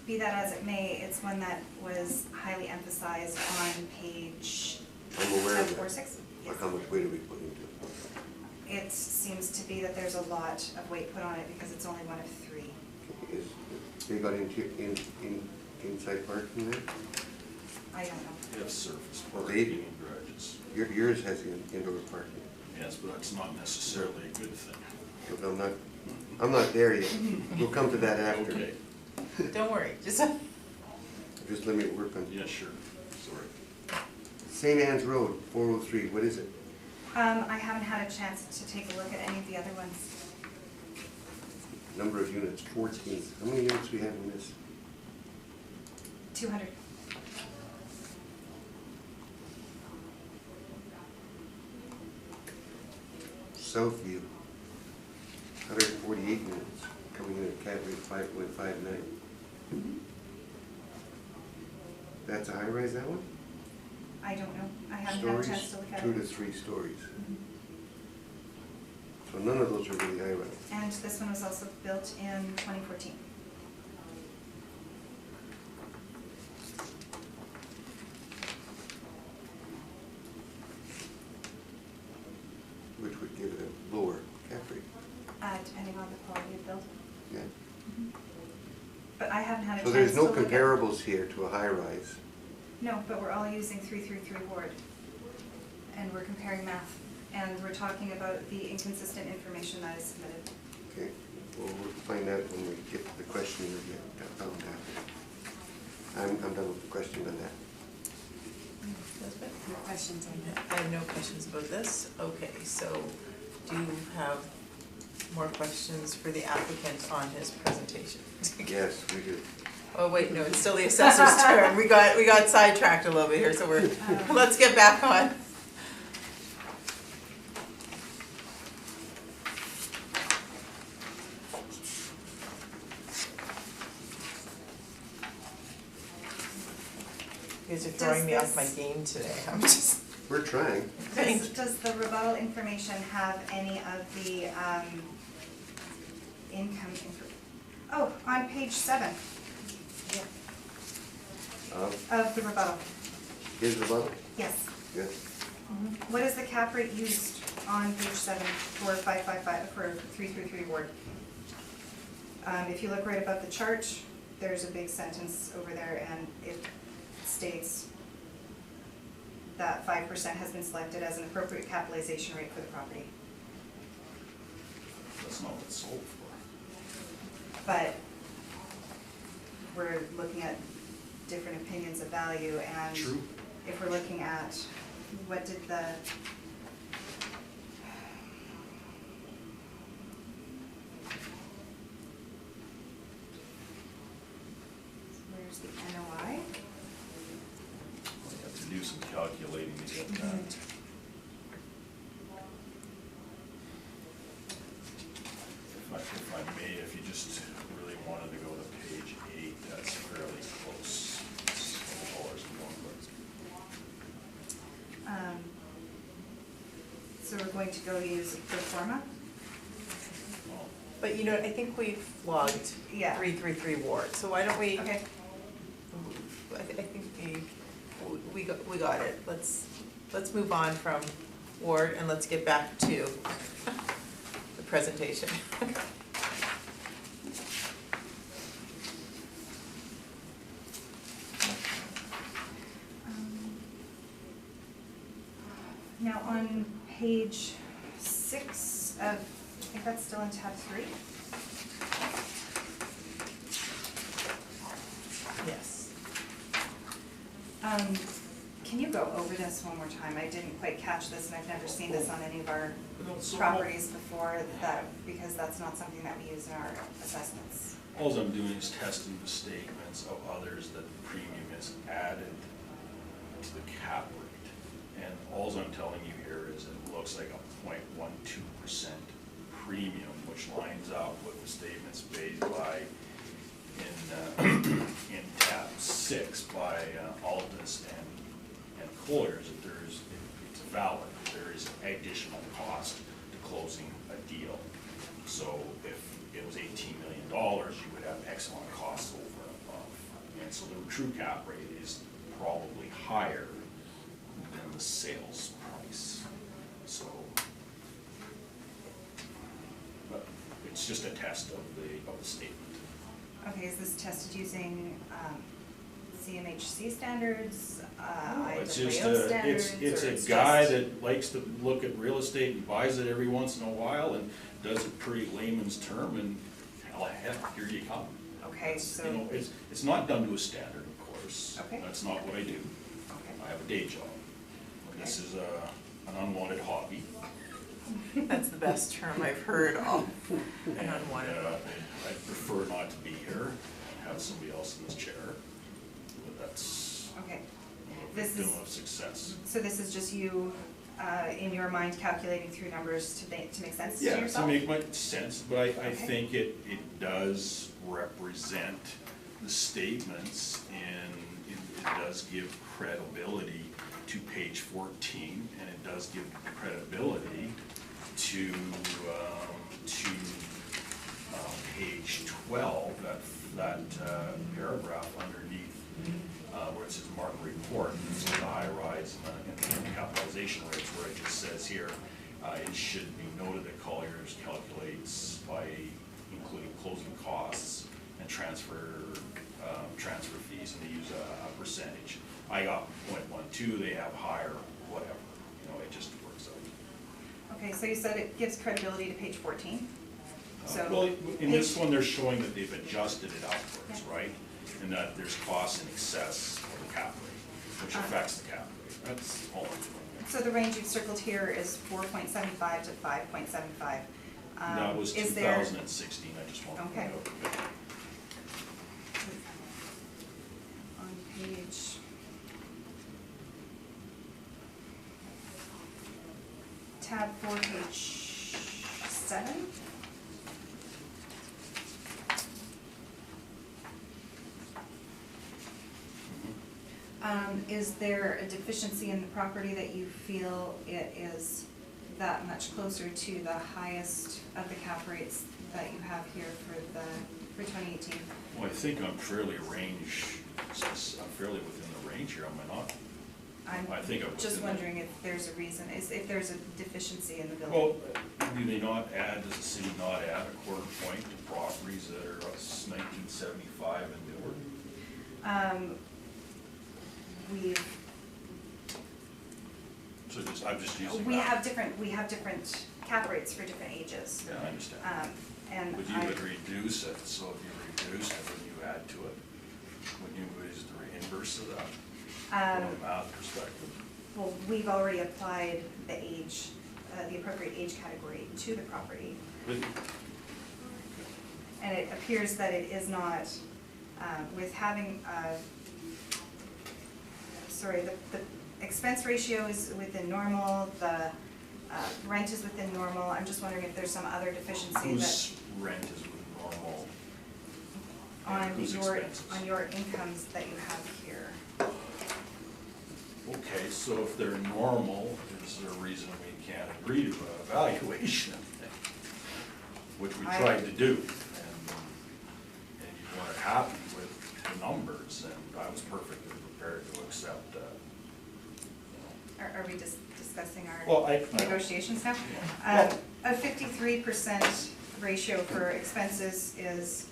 Be that as it may, it's one that was highly emphasized on page I'm aware of that. 746. Or Yes. how much weight are we putting into it? It seems to be that there's a lot of weight put on it because it's only one of 3. Is, they got inside parking there? I don't know. You have surface Well, parking they- and garages. Yours has indoor parking. Yes, but that's not necessarily a good thing. But I'm not there yet. We'll come to that after. Okay, Don't worry, just, Just let me work on. yeah, sure, sorry. St. Anne's Road, 403, what is it? I haven't had a chance to take a look at any of the other ones. Number of units, 14. How many units do we have in this? 200. Southview. 148 units coming in at category 5.59. That's a high rise, that one? I don't know, I haven't had a chance to look at it. 2 to 3 stories. So none of those are really high rise. And this one was also built in 2014. Which would give it a lower cap rate. Depending on the quality of build. Yeah. But I haven't had a So chance there's to no look at. comparables here to a high rise. No, but we're all using 333 Ward. And we're comparing math. And we're talking about the inconsistent information that is submitted. Okay, well, we'll find out when we get to the question and get found out. I'm done with the question on that. Elizabeth? No questions on that? I have no questions about this. Okay, so do you have more questions for the applicant on his presentation? Yes, we do. Oh, wait, no, it's still the assessor's turn. We got sidetracked a little bit here, so let's get back on. You guys are throwing me off my game today. I'm just, We're trying. Does the rebuttal information have any of the income oh, on page 7 of the rebuttal? Here's the bottom? Yes. Yes. What is the cap rate used on page 7 for 555, for 333 Ward? If you look right above the chart, there's a big sentence over there, and it states that 5% has been selected as an appropriate capitalization rate for the property. That's not what it's sold for. But we're looking at different opinions of value, and True. if we're looking at what did the where's the NOI? We have to do some calculating to get that. If I may, if you just really wanted to go to page 8, that's fairly close. It's $20 and $1. So we're going to go use pro forma? Well, but you know, I think we've logged Yeah. 333 Ward, so why don't we? Okay. I think we got it. Let's move on from Ward and let's get back to the presentation. Now on page 6 of, I think that's still in tab 3. Yes. Can you go over this one more time? I didn't quite catch this, and I've never seen this on any of our No, so properties before, because that's not something that we use in our assessments. all I'm doing is testing the statements of others that the premium is added to the cap rate. And all I'm telling you here is it looks like a 0.12% premium, which lines up with the statements made by, in tab 6 by Altus and Colliers, that it's valid. There is additional cost to closing a deal. So if it was $18 million, you would have X amount of costs over and above. And so the true cap rate is probably higher than the sales price. So, but it's just a test of the statement. Okay, is this tested using CMHC standards, It's IWO just standards? it's or a guy just- that likes to look at real estate and buys it every once in a while and does it pretty layman's term, and heck, here you come. Okay, It's, so, you know, it's not done to a standard, of course. Okay. That's not what I do. okay. I have a day job. This is an unwanted hobby. That's the best term I've heard all. And And unwanted. I prefer not to be here and have somebody else in this chair. But that's Okay. a This victim is- of success. So this is just you in your mind calculating through numbers to make sense to Yeah, yourself? to make my sense, but I Okay. think it does represent the statements and it does give credibility to page 14, and it does give credibility to page 12, that paragraph underneath where it says market report, it's the high rise in the capitalization rates, where it just says here, it should be noted that Colliers calculates by including closing costs and transfer fees, and they use a percentage. I got 0.12, they have higher, whatever, it just works out. Okay, so you said it gives credibility to page 14? So Well, in this page- one, they're showing that they've adjusted it upwards, Yeah. right? And that there's costs in excess for the cap rate, which affects the cap rate. That's all I'm doing. So the range you've circled here is 4.75 to 5.75. That was Is there- 2016, I just want to Okay. point out. On page... Tab 4, page 7. Is there a deficiency in the property that you feel it is that much closer to the highest of the cap rates that you have here for 2018? Well, I think I'm fairly within the range here, am I not? I think I'm just within wondering if there's a reason, if there's a deficiency in the Well, building. do they not add, does the city not add a quarter point to properties that are 1975 and newer? So I'm just using We that. have different cap rates for different ages. Yeah, I understand. And But you would reduce it, so if you reduce it, when you add to it, when you use the inverse of that, from a math perspective. well, we've already applied the age, the appropriate age category to the property. And it appears that it is not, with having, the expense ratio is within normal, the rent is within normal. I'm just wondering if there's some other deficiency Whose rent is with normal? that and whose expenses? on your incomes that you have here. Okay, so if they're normal, is there a reason we can't agree to an evaluation? Which we tried to do, and you weren't happy with the numbers, and I was perfectly prepared to accept, Are we just discussing Well, our I- negotiations now? Yeah. A 53% ratio for expenses is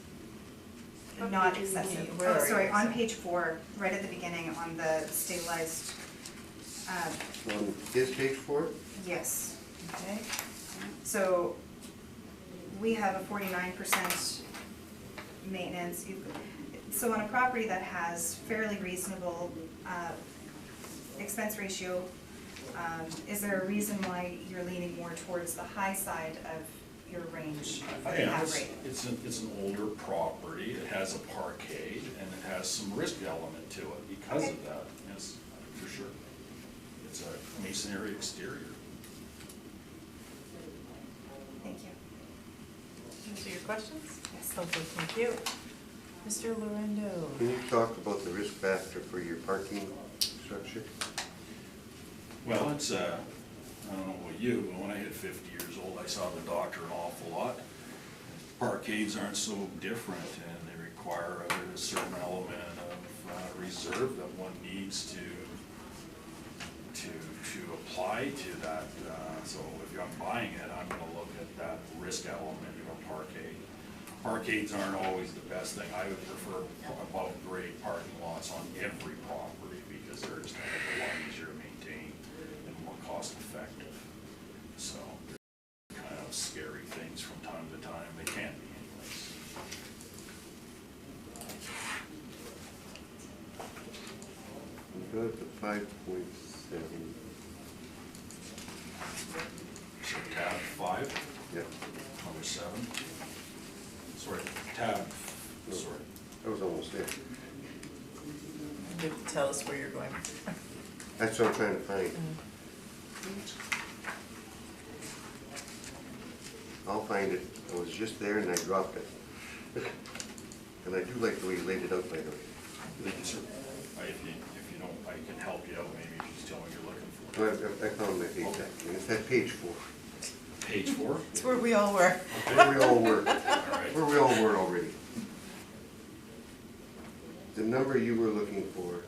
not excessive. Where Oh, are sorry, you? on page 4, right at the beginning on the stabilized, On his page 4? yes. Okay. So we have a 49% maintenance. So on a property that has fairly reasonable expense ratio, is there a reason why you're leaning more towards the high side of your range for the cap rate? it's an older property, it has a parkade, and it has some risk element to it because Okay. of that, yes, for sure. It's a masonry exterior. Thank you. Answer your questions? Yes. Okay, thank you. Mr. Lorendo? Can you talk about the risk factor for your parking structure? Well, it's, I don't know about you, but when I hit 50 years old, I saw the doctor an awful lot. Parkades aren't so different, and they require a certain element of reserve that one needs to apply to that. So if I'm buying it, I'm gonna look at that risk element of a parkade. Parkades aren't always the best thing. I would prefer above-grade parking lots on every property because they're just a lot easier to maintain and more cost-effective. So they're kind of scary things from time to time. They can be anyways. Go to 5.7. So tab 5, Yeah, number 7. Sorry, tab, sorry. I was almost there. You have to tell us where you're going. That's what I'm trying to find. I'll find it. I was just there and I dropped it. And I do like the way you laid it out, by the way. Thank you, sir. If you don't, I can help you out, maybe if you just tell me what you're looking for. Well, I found my page back, and it's at page 4. Page 4? It's where we all were. Where we all were. All right. Where we all were already. The number you were looking for,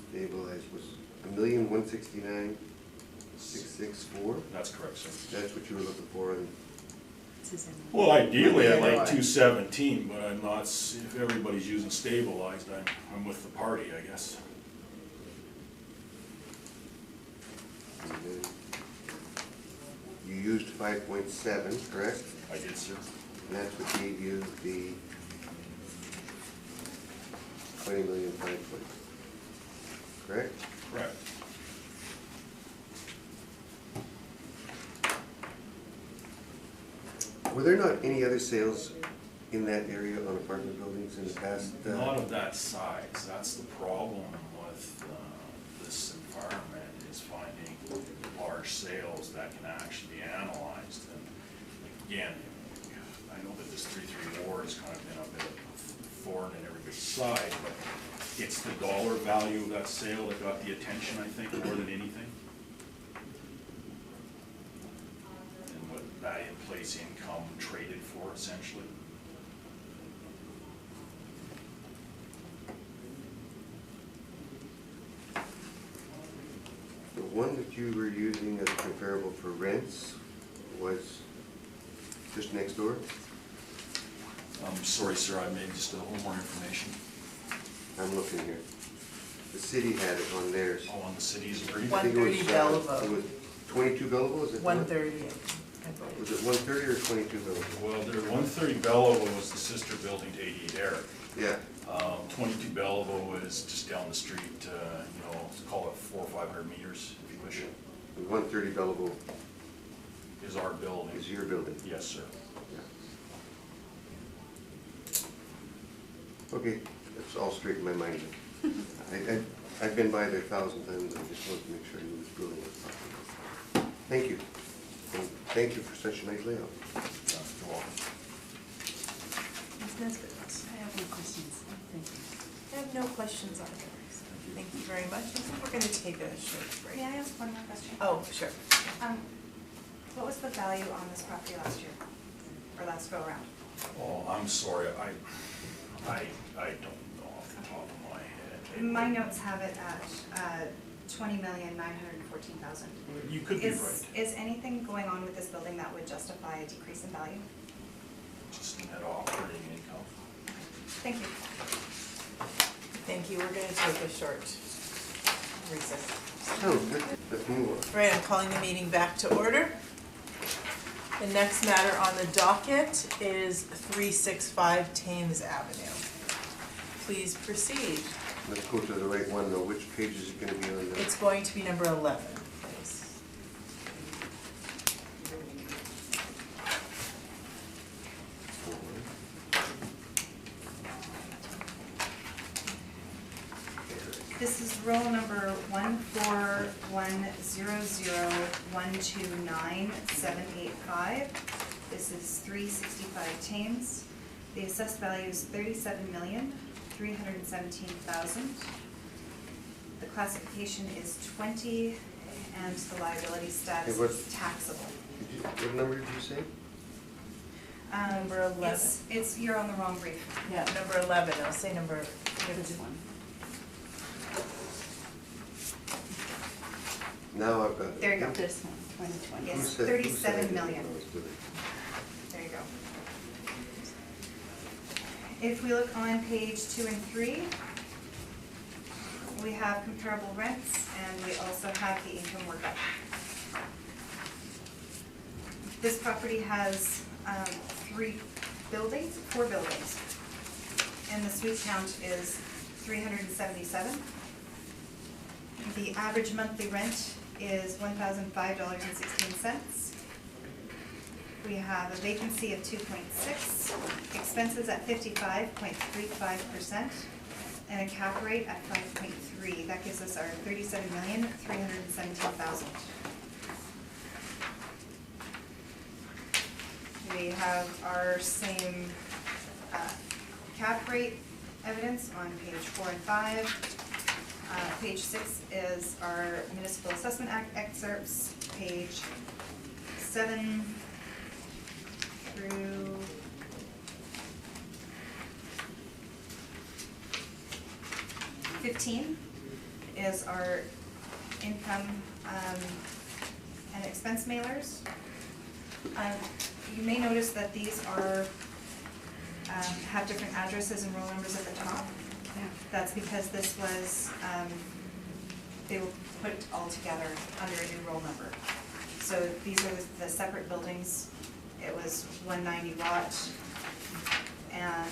stabilized, was 1,169,664. That's correct, sir. That's what you were looking for, and This is in the- Well, ideally, I'd Yeah, like I- 217, but I'm not, if everybody's using stabilized, I'm with the party, I guess. then you used 5.7, correct? I did, sir. And that's what gave you the 20,500,000, correct? Correct. Were there not any other sales in that area on apartment buildings in the past? Not of that size, that's the problem with this environment, is finding large sales that can actually be analyzed. And again, I know that this 3-3 war has kind of been a bit of a thorn in everybody's side, but it's the dollar value of that sale that got the attention, I think, more than anything. And what that in-place income traded for, essentially. The one that you were using as comparable for rents was just next door? I'm sorry, sir, I made just a little more information. I'm looking here. The city had it on theirs. Oh, on the city's agreement? I think it was, 130 Belleville. It was 22 Belleville, is it? 130, I Was believe. it 130 or 22 Belleville? Well, there, 130 Belleville was the sister building to 88 Eric. Yeah, 22 Belleville was just down the street, you know, let's call it 400 or 500 meters, if you wish, and 130 Belleville is our building. is your building. Yes, sir. Yeah. Okay, that's all straight in my mind. I've been by there 1,000 times, I just wanted to make sure I knew this building was properly. Thank you. And thank you for such a nice layout. You're welcome. Ms. Nesbitt? I have no questions. Thank you. I have no questions either. So thank you very much. I think we're going to take a short break. May I ask one more question? Oh, sure. What was the value on this property last year, or last go around? Oh, I'm sorry, I don't know off the top of my head. My notes have it at 20,914,000. You could be right, Is anything going on with this building that would justify a decrease in value? just net operating income. Thank you. Thank you. We're going to take a short recess. So, let's move on. Right, I'm calling the meeting back to order. The next matter on the docket is 365 Thames Avenue. Please proceed. Let's go to the right one though. Which page is it gonna be on now? It's going to be number 11, please. This is roll number 14100129785. This is 365 Thames. The assessed value is 37,317,000. The classification is 20, and the liability status Hey, what- is taxable. What number did you say? Number 11. You're on the wrong brief. Yeah, number 11. I'll say number This 15. one. Now I've got it. There you go. This one, 2020. Yes. Who said- 37 who said million. I was doing? There you go. If we look on page 2 and 3, we have comparable rents, and we also have the income workup. This property has 4 buildings, and the suite count is 377. The average monthly rent is $1,005.16. We have a vacancy of 2.6, expenses at 55.35%, and a cap rate at 5.3. That gives us our 37,317,000. We have our same cap rate evidence on page 4 and 5. Page 6 is our Municipal Assessment Act excerpts, page 7 through 15 is our income and expense mailers. You may notice that these are, have different addresses and roll numbers at the top. That's because this was, they were put all together under a new roll number. So these are the separate buildings. It was 190 Watt and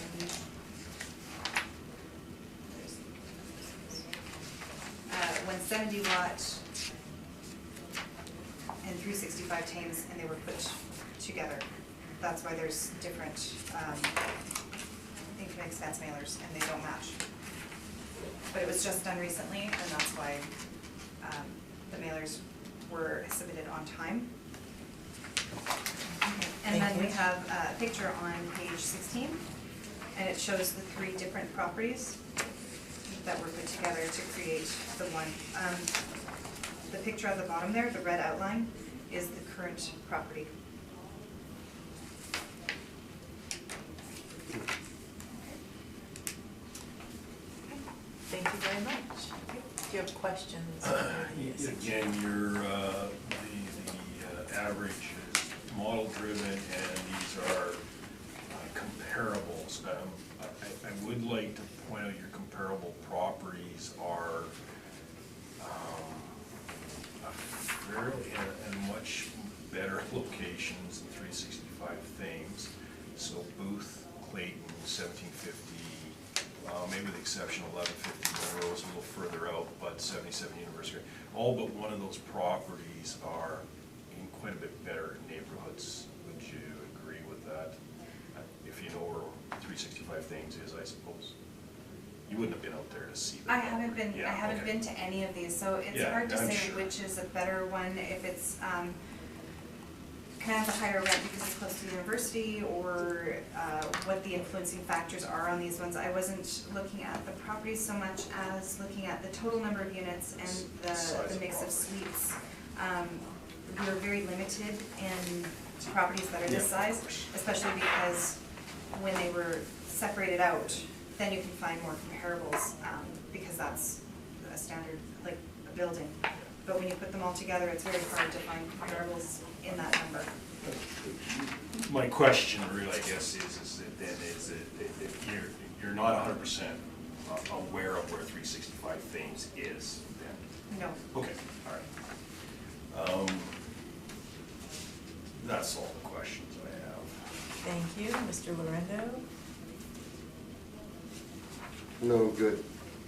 170 Watt and 365 Thames, and they were put together. That's why there's different income expense mailers, and they don't match. But it was just done recently, and that's why the mailers were submitted on time. And then we have a picture on page 16, and it shows the 3 different properties that were put together to create the one. The picture at the bottom there, the red outline, is the current property. Thank you very much. Do you have questions? Again, your, the average is model driven, and these are comparables. I would like to point out your comparable properties are fairly in much better locations than 365 Thames. So Booth, Clayton, 1750, maybe with the exception of 1150 Monroe's a little further out, but 77 University. All but one of those properties are in quite a bit better neighborhoods. Would you agree with that? If you know where 365 Thames is, I suppose. You wouldn't have been out there to see that. I haven't been. Yeah, I haven't okay. been to any of these, so it's Yeah, hard to I'm say sure. which is a better one. If it's kind of a higher rent because it's close to the university, or what the influencing factors are on these ones. I wasn't looking at the properties so much as looking at the total number of units and the mix of suites. We are very limited in properties that are this size, especially because when they were separated out, then you can find more comparables, because that's a standard, like a building. But when you put them all together, it's very hard to find comparables in that number. My question really, I guess, is that you're not 100% aware of where 365 Thames is then? No. Okay, all right. That's all the questions I have. Thank you. Mr. Lorendo? No, good.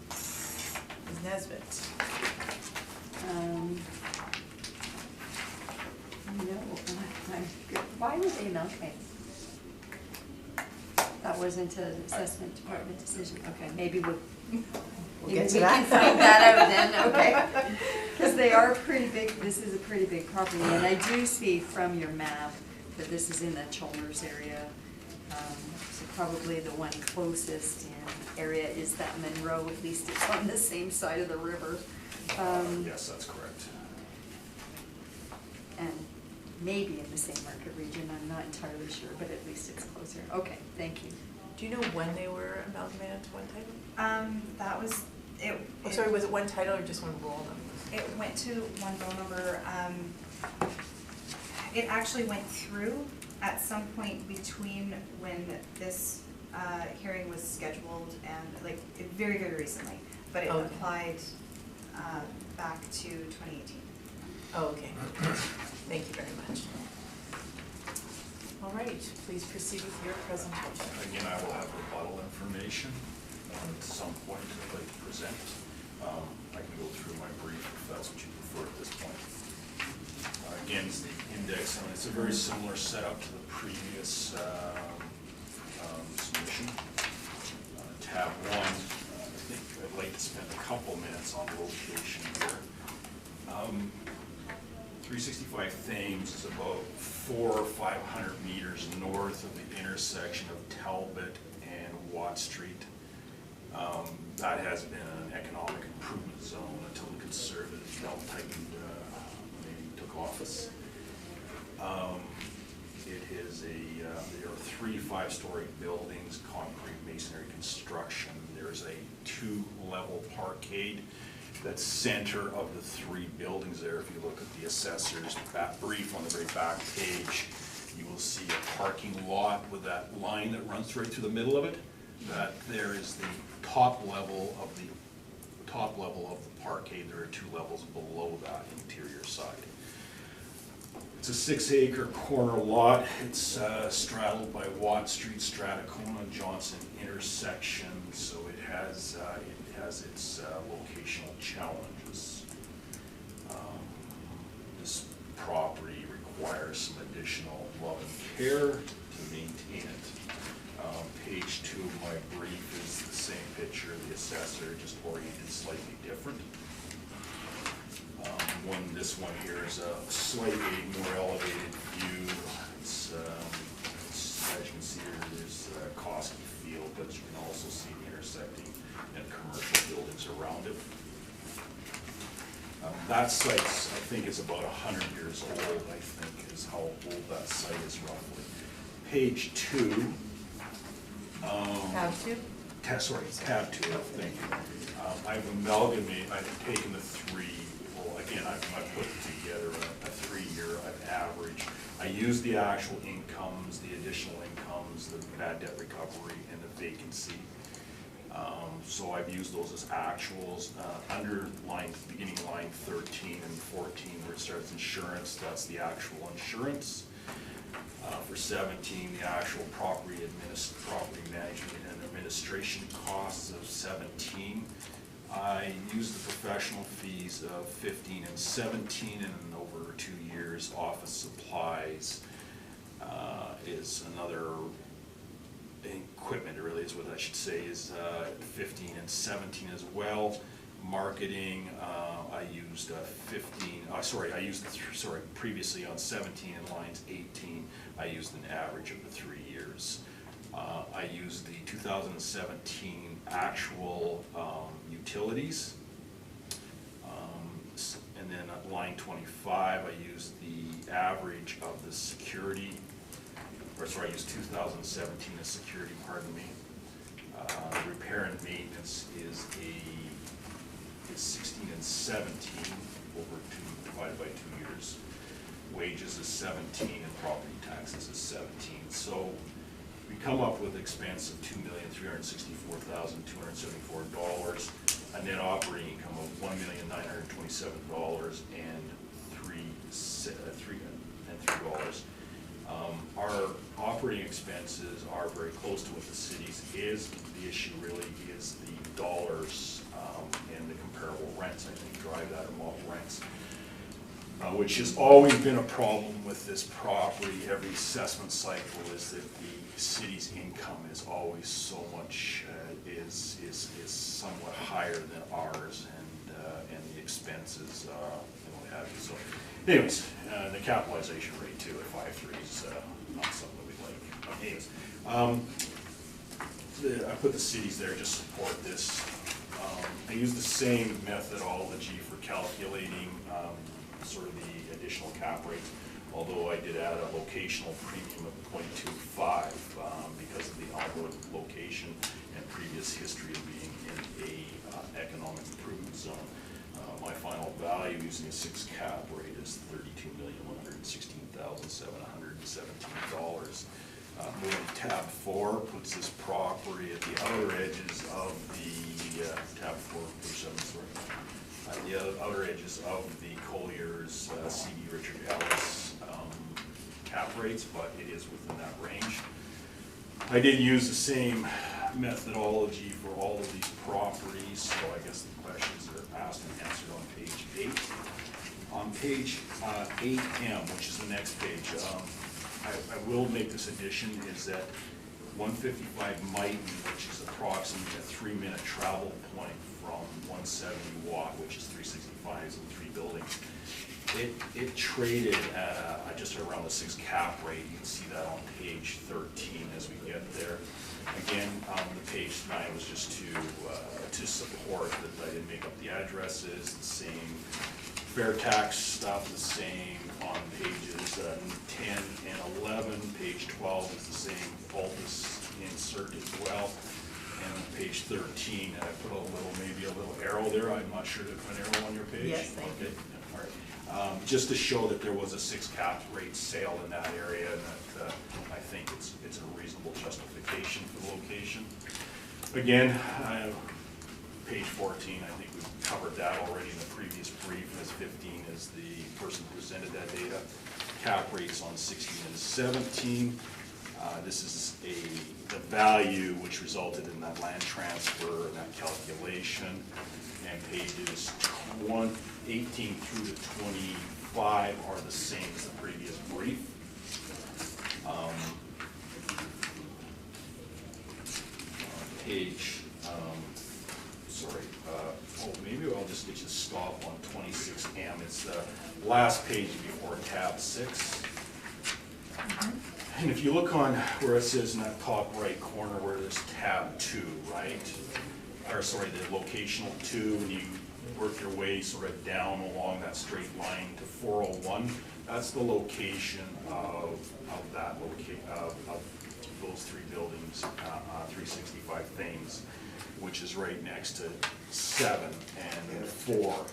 Ms. Nesbitt? No, I'm good. Why were they amalgamated? That wasn't an assessment department decision. Okay, maybe We'll maybe get to we that. can find that out then, okay? Because they are pretty big, this is a pretty big property, and I do see from your map that this is in the Chalmers area. So probably the one closest in area is that Monroe, at least it's on the same side of the river. Yes, that's correct. And maybe in the same market region, I'm not entirely sure, but at least it's closer. Okay, thank you. Do you know when they were amalgamated to one title? That was it. Oh, sorry, was it one title or just one roll number? It went to one roll number. It actually went through at some point between when this hearing was scheduled and like very, very recently, but it Okay. applied back to 2018. Oh, okay. Thank you very much. All right, please proceed with your presentation. Again, I will have rebuttal information at some point if I present. I can go through my brief if that's what you prefer at this point. Again, it's the index, and it's a very similar setup to the previous submission. Tab 1, I think like to spend a couple minutes on location here. 365 Thames is about 400 or 500 meters north of the intersection of Talbot and Watt Street. That has been an economic improvement zone until the Conservatives belt-tightened when they took office. It is there are 3 5-story buildings, concrete masonry construction. There's a 2-level parkade that's center of the 3 buildings there. If you look at the assessor's brief on the very back page, you will see a parking lot with that line that runs right through the middle of it. That there is the top level of the parkade. There are 2 levels below that interior side. It's a 6-acre corner lot. It's straddled by Watt Street, Strathcona, Johnson intersection, so it has its locational challenges. This property requires some additional love and care to maintain it. Page 2 of my brief is the same picture of the assessor, just oriented slightly different. This one here is a slightly more elevated view. It's as you can see here, there's a Koski Field, but you can also see the intersecting and commercial buildings around it. That site, I think, is about 100 years old, I think, is how old that site is roughly. Page 2. Tab 2? Tab 2, thank you. I've taken the 3, again, I've put together a 3-year average. I use the actual incomes, the additional incomes, the bad debt recovery, and the vacancy. So I've used those as actuals. Under beginning line 13 and 14, where it starts insurance, that's the actual insurance. For 17, the actual property management and administration costs of 17. I used the professional fees of 15 and 17, and over 2 years, office supplies is another equipment, really is what I should say, is 15 and 17 as well. Marketing, I used previously on 17 and lines 18, I used an average of the 3 years. I used the 2017 actual utilities. And then at line 25, I used the average of the security, I used 2017 as security, pardon me. Repair and maintenance is 16 and 17 divided by 2 years. Wages is 17 and property taxes is 17. So we come up with expense of $2,364,274, a net operating income of $1,927 and $3. Our operating expenses are very close to what the city's is. The issue really is the dollars and the comparable rents, I think, drive that, or model rents, which has always been a problem with this property. Every assessment cycle is that the city's income is always so much, is somewhat higher than ours, and the expenses and what have you. So anyways, the capitalization rate too at 5.3 is not something we like. Anyways, I put the cities there to support this. I use the same methodology for calculating sort of the additional cap rates, although I did add a locational premium of 0.25 because of the outdoor location and previous history of being in a economic improvement zone. My final value using a 6 cap rate is $32,116,717. Moving to tab 4 puts this property at the outer edges of the tab 4, page 7, sorry. The outer edges of the Collier's C.B. Richard Ellis cap rates, but it is within that range. I did use the same methodology for all of these properties, so I guess the questions are asked and answered on page 8. On page 8M, which is the next page, I will make this addition, is that 155 Mighton, which is approximately a 3-minute travel point from 170 Watt, which is 365s and 3 buildings. It traded at just around the 6 cap rate. You can see that on page 13 as we get there. Again, the page tonight was just to support that I didn't make up the addresses, the same fair tax stuff, the same on pages 10 and 11. Page 12 is the same Altus insert as well. And on page 13, I put maybe a little arrow there. I'm not sure to put an arrow on your page. Yes, thank you. All right. Just to show that there was a 6 cap rate sale in that area, and that I think it's a reasonable justification for the location. Again, page 14, I think we've covered that already in the previous brief, as 15 is the person who presented that data. Cap rates on 16 and 17. This is the value which resulted in that land transfer and that calculation. And pages 18 through to 25 are the same as the previous brief. Page, maybe I'll just get you to stop on 26M. It's the last page before tab 6. And if you look on where it says in that top right corner where there's tab 2, right? Or sorry, the locational 2, and you work your way sort of down along that straight line to 401. That's the location of those 3 buildings, 365 things, which is right next to 7 and 4.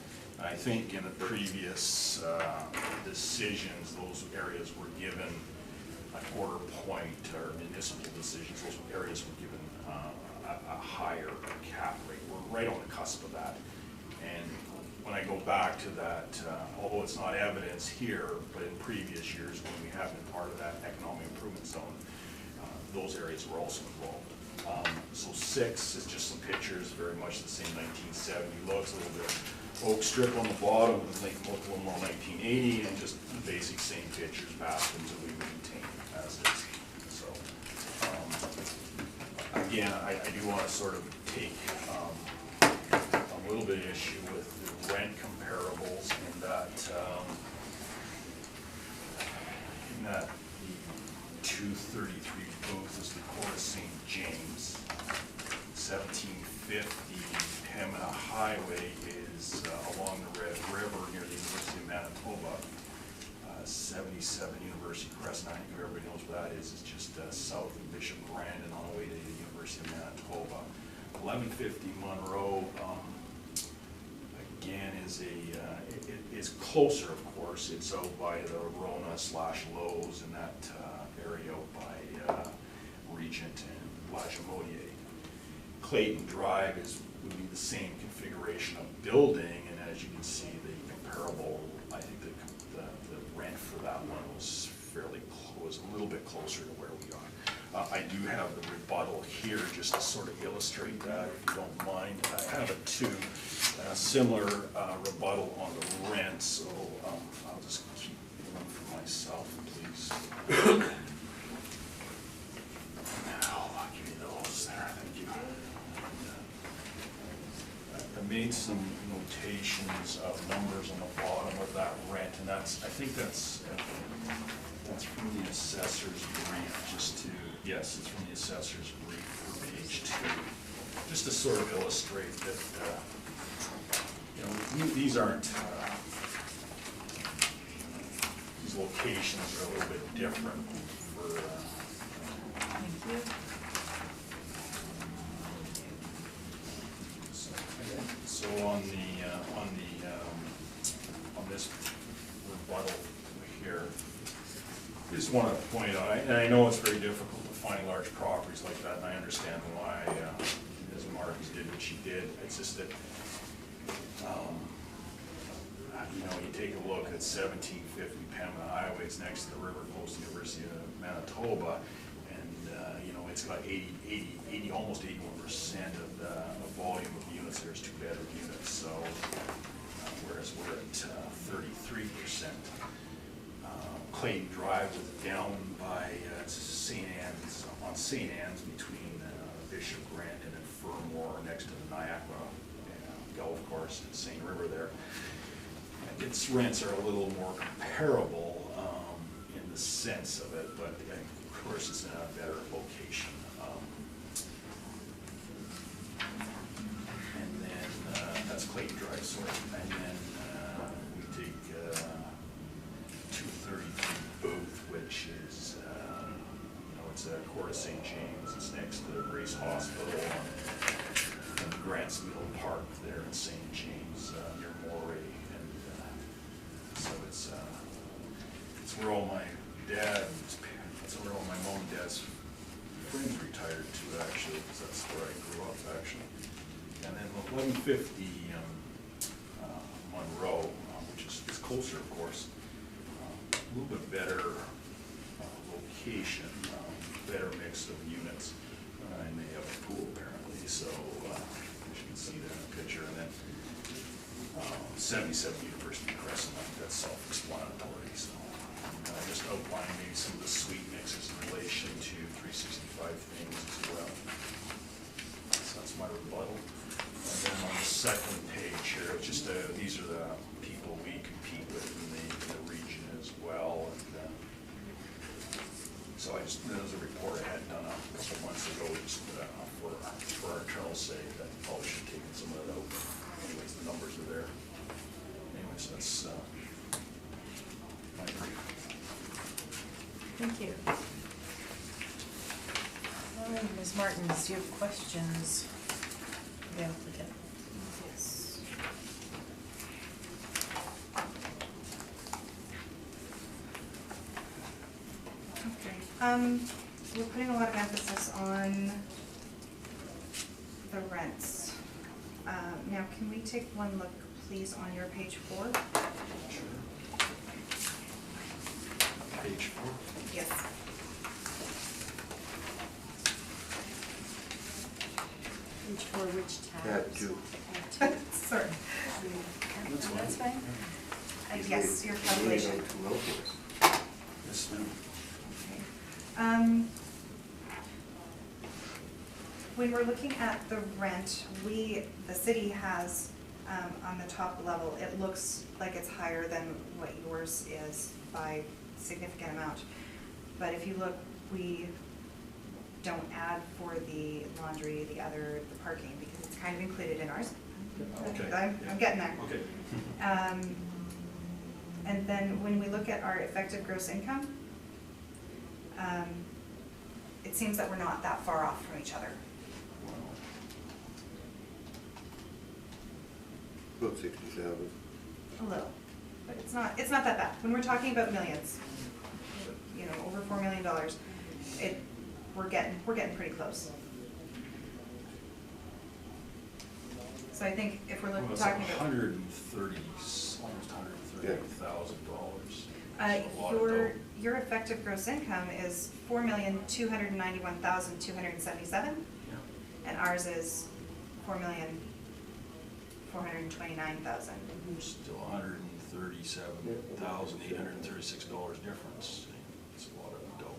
I think in the previous decisions, those areas were given a quarter point, or municipal decisions, those areas were given a higher cap rate. We're right on the cusp of that. And when I go back to that, although it's not evidence here, but in previous years when we have been part of that economic improvement zone, those areas were also involved. So 6 is just some pictures, very much the same 1970 looks, a little bit of oak strip on the bottom, with a little more 1980, and just the basic same pictures, bathrooms that we maintain as is. So, again, I do want to sort of take a little bit of issue with the rent comparables in that the 233 booth is the Court of St. James. 1750 Pembina Highway is along the Red River near the University of Manitoba. 77 University Crescent, I think everybody knows what that is. It's just south of Bishop Grandin on the way to the University of Manitoba. 1150 Monroe, again, is closer, of course. It's out by the Rona/Lowe's in that area out by Regent and Lagimodier. Clayton Drive would be the same configuration of building, and as you can see, the comparable, I think the rent for that one was was a little bit closer to where we are. I do have the rebuttal here just to sort of illustrate that, if you don't mind. I have a similar rebuttal on the rent, so I'll just keep one for myself, please. Now, I'll give you those there, thank you. I made some notations of numbers on the bottom of that rent, and I think that's from the assessor's brief, yes, it's from the assessor's brief for page 2, just to sort of illustrate that, these aren't, these locations are a little bit different for, Thank you. So on this rebuttal here, I just want to point out, and I know it's very difficult to find large properties like that, and I understand why Ms. Marks did what she did. It's just that, you take a look at 1750 Pembina Highway. It's next to the river, close to the University of Manitoba, and it's got 80, almost 81% of the volume of units there is 2-bedroom units. So whereas we're at 33%. Clayton Drive was down by St. Anne's, on St. Anne's between Bishop Grant and then Fermor, next to the Niagara Golf Course and St. River there. Its rents are a little more comparable in the sense of it, but of course it's in a better location. And then that's Clayton Drive, sorry. And then we take 233 Booth, which is, it's a Court of St. James. It's next to the Grace Hospital and the Grants Middle Park there in St. James near Moray. And so it's where all my dad's parents, that's where all my mom and dad's friends retired to actually, because that's where I grew up actually. And then 1150 Monroe, which is closer of course, a little bit better location, better mix of units, and they have a pool apparently, so as you can see there in the picture. And then 77 University Crescent, I think that's self-explanatory, so just outline maybe some of the suite mixes in relation to 365 things as well. So that's my rebuttal. And then on the second page here, it's just these are the people we compete with in the region as well. And so that was a report I had done a couple months ago, just for our internal sake. I probably should have taken some of that out. Anyways, the numbers are there. Anyways, that's my brief. Thank you. All right, Ms. Martins, do you have questions? The applicant. Yes. Okay, we're putting a lot of emphasis on the rents. Now, can we take one look, please, on your page 4? Sure. Page 4. Yes. Which for which tabs? Tab 2. Tab 2. Sorry. That's fine. Yes, your calculation. Yes, ma'am. When we're looking at the rent, the city has, on the top level, it looks like it's higher than what yours is by a significant amount. But if you look, we don't add for the laundry, the parking, because it's kind of included in ours. Okay. I'm getting there. Okay. And then when we look at our effective gross income, it seems that we're not that far off from each other. About 60,000. A little, but it's not that bad. When we're talking about millions, over $4 million, we're getting pretty close. So I think if we're Well, it's talking like about. almost $130,000. Your effective gross income is $4,291,277, Yeah. and ours is $4,429,000. Still $137,836 difference. It's a lot of dough.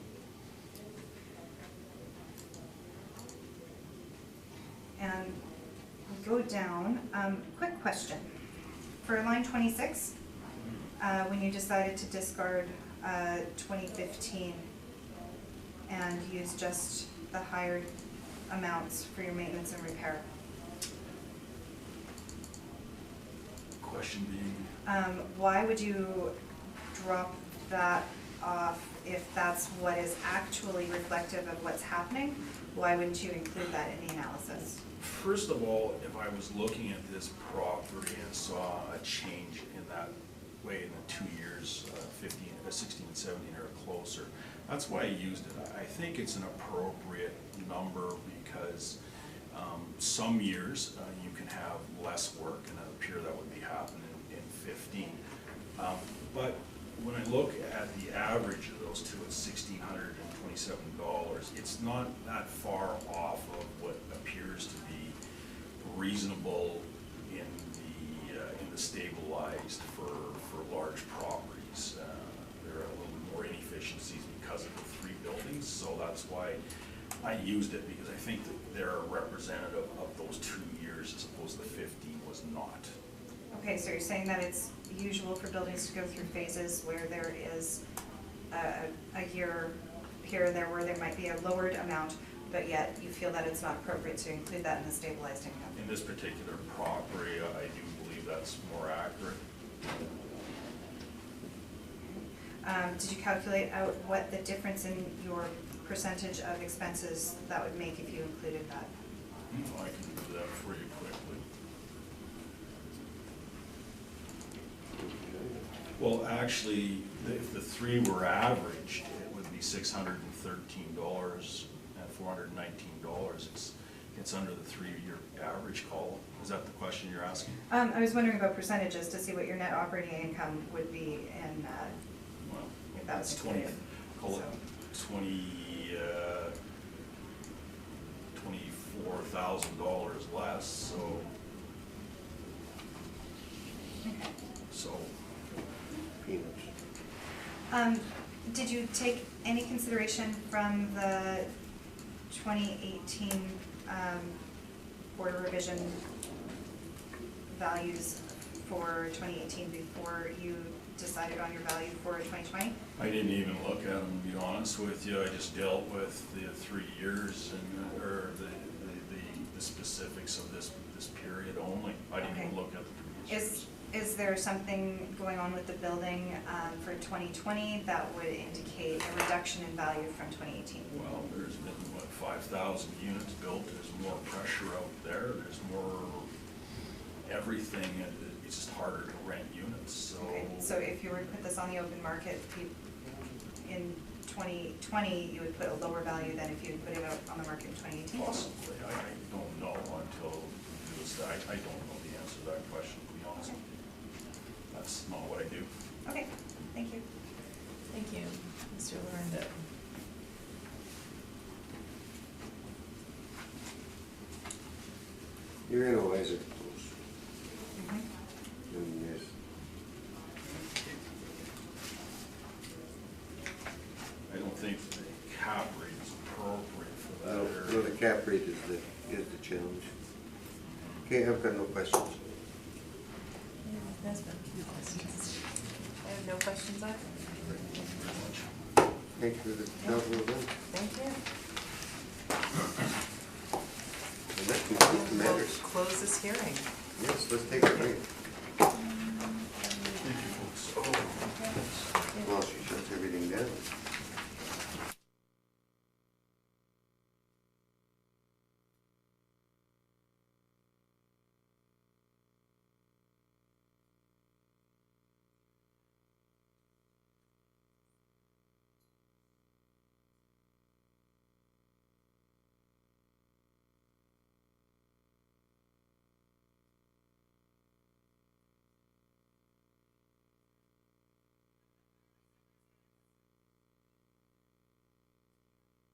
And we'll go down, quick question. For line 26, when you decided to discard 2015 and use just the hired amounts for your maintenance and repair, Question being? why would you drop that off if that's what is actually reflective of what's happening? Why wouldn't you include that in the analysis? First of all, if I was looking at this property and saw a change in that way in the 2 years, 16 and 17 or closer, that's why I used it. I think it's an appropriate number because some years you can have less work, and it would appear that would be happening in 15. But when I look at the average of those two at $1,627, it's not that far off of what appears to be reasonable in the stabilized for large properties. They're a little efficiencies because of the 3 buildings, so that's why I used it, because I think that they're representative of those 2 years as opposed to 15 was not. Okay, so you're saying that it's usual for buildings to go through phases where there is a year here and there where there might be a lowered amount, but yet you feel that it's not appropriate to include that in the stabilized income? In this particular property, I do believe that's more accurate. Did you calculate out what the difference in your percentage of expenses that would make if you included that? I can do that for you quickly. Well, actually, if the 3 were averaged, it would be $613 and $419. It's under the 3-year average column. Is that the question you're asking? I was wondering about percentages to see what your net operating income would be in, Well, if that was it's 20, included. call it 24,000 less, so. Okay. So, Peanuts. Did you take any consideration from the 2018 border revision values for 2018 before you decided on your value for 2020? I didn't even look at them, to be honest with you. I just dealt with the 3 years and, or the specifics of this period only. I didn't even Okay. look at the previous years. Is there something going on with the building for 2020 that would indicate a reduction in value from 2018? Well, there's been, 5,000 units built. There's more pressure out there. There's more everything, and it's just harder to rent units, so. Okay, so if you were to put this on the open market in 2020, you would put a lower value than if you put it out on the market in 2018? Possibly. I don't know until I don't know the answer to that question, to be honest. Okay. That's not what I do. Okay, thank you. Thank you, Mr. Lorinda. You're in a wiser place than this. I don't think the cap rate is appropriate for that No, area. the cap rate is the challenge. Okay, I've got no questions. Nesbit? No questions. I have no questions on it. Thank you very much. Thank you for the job well done. Thank you. And that concludes the We'll matters. close this hearing. Yes, let's take a break.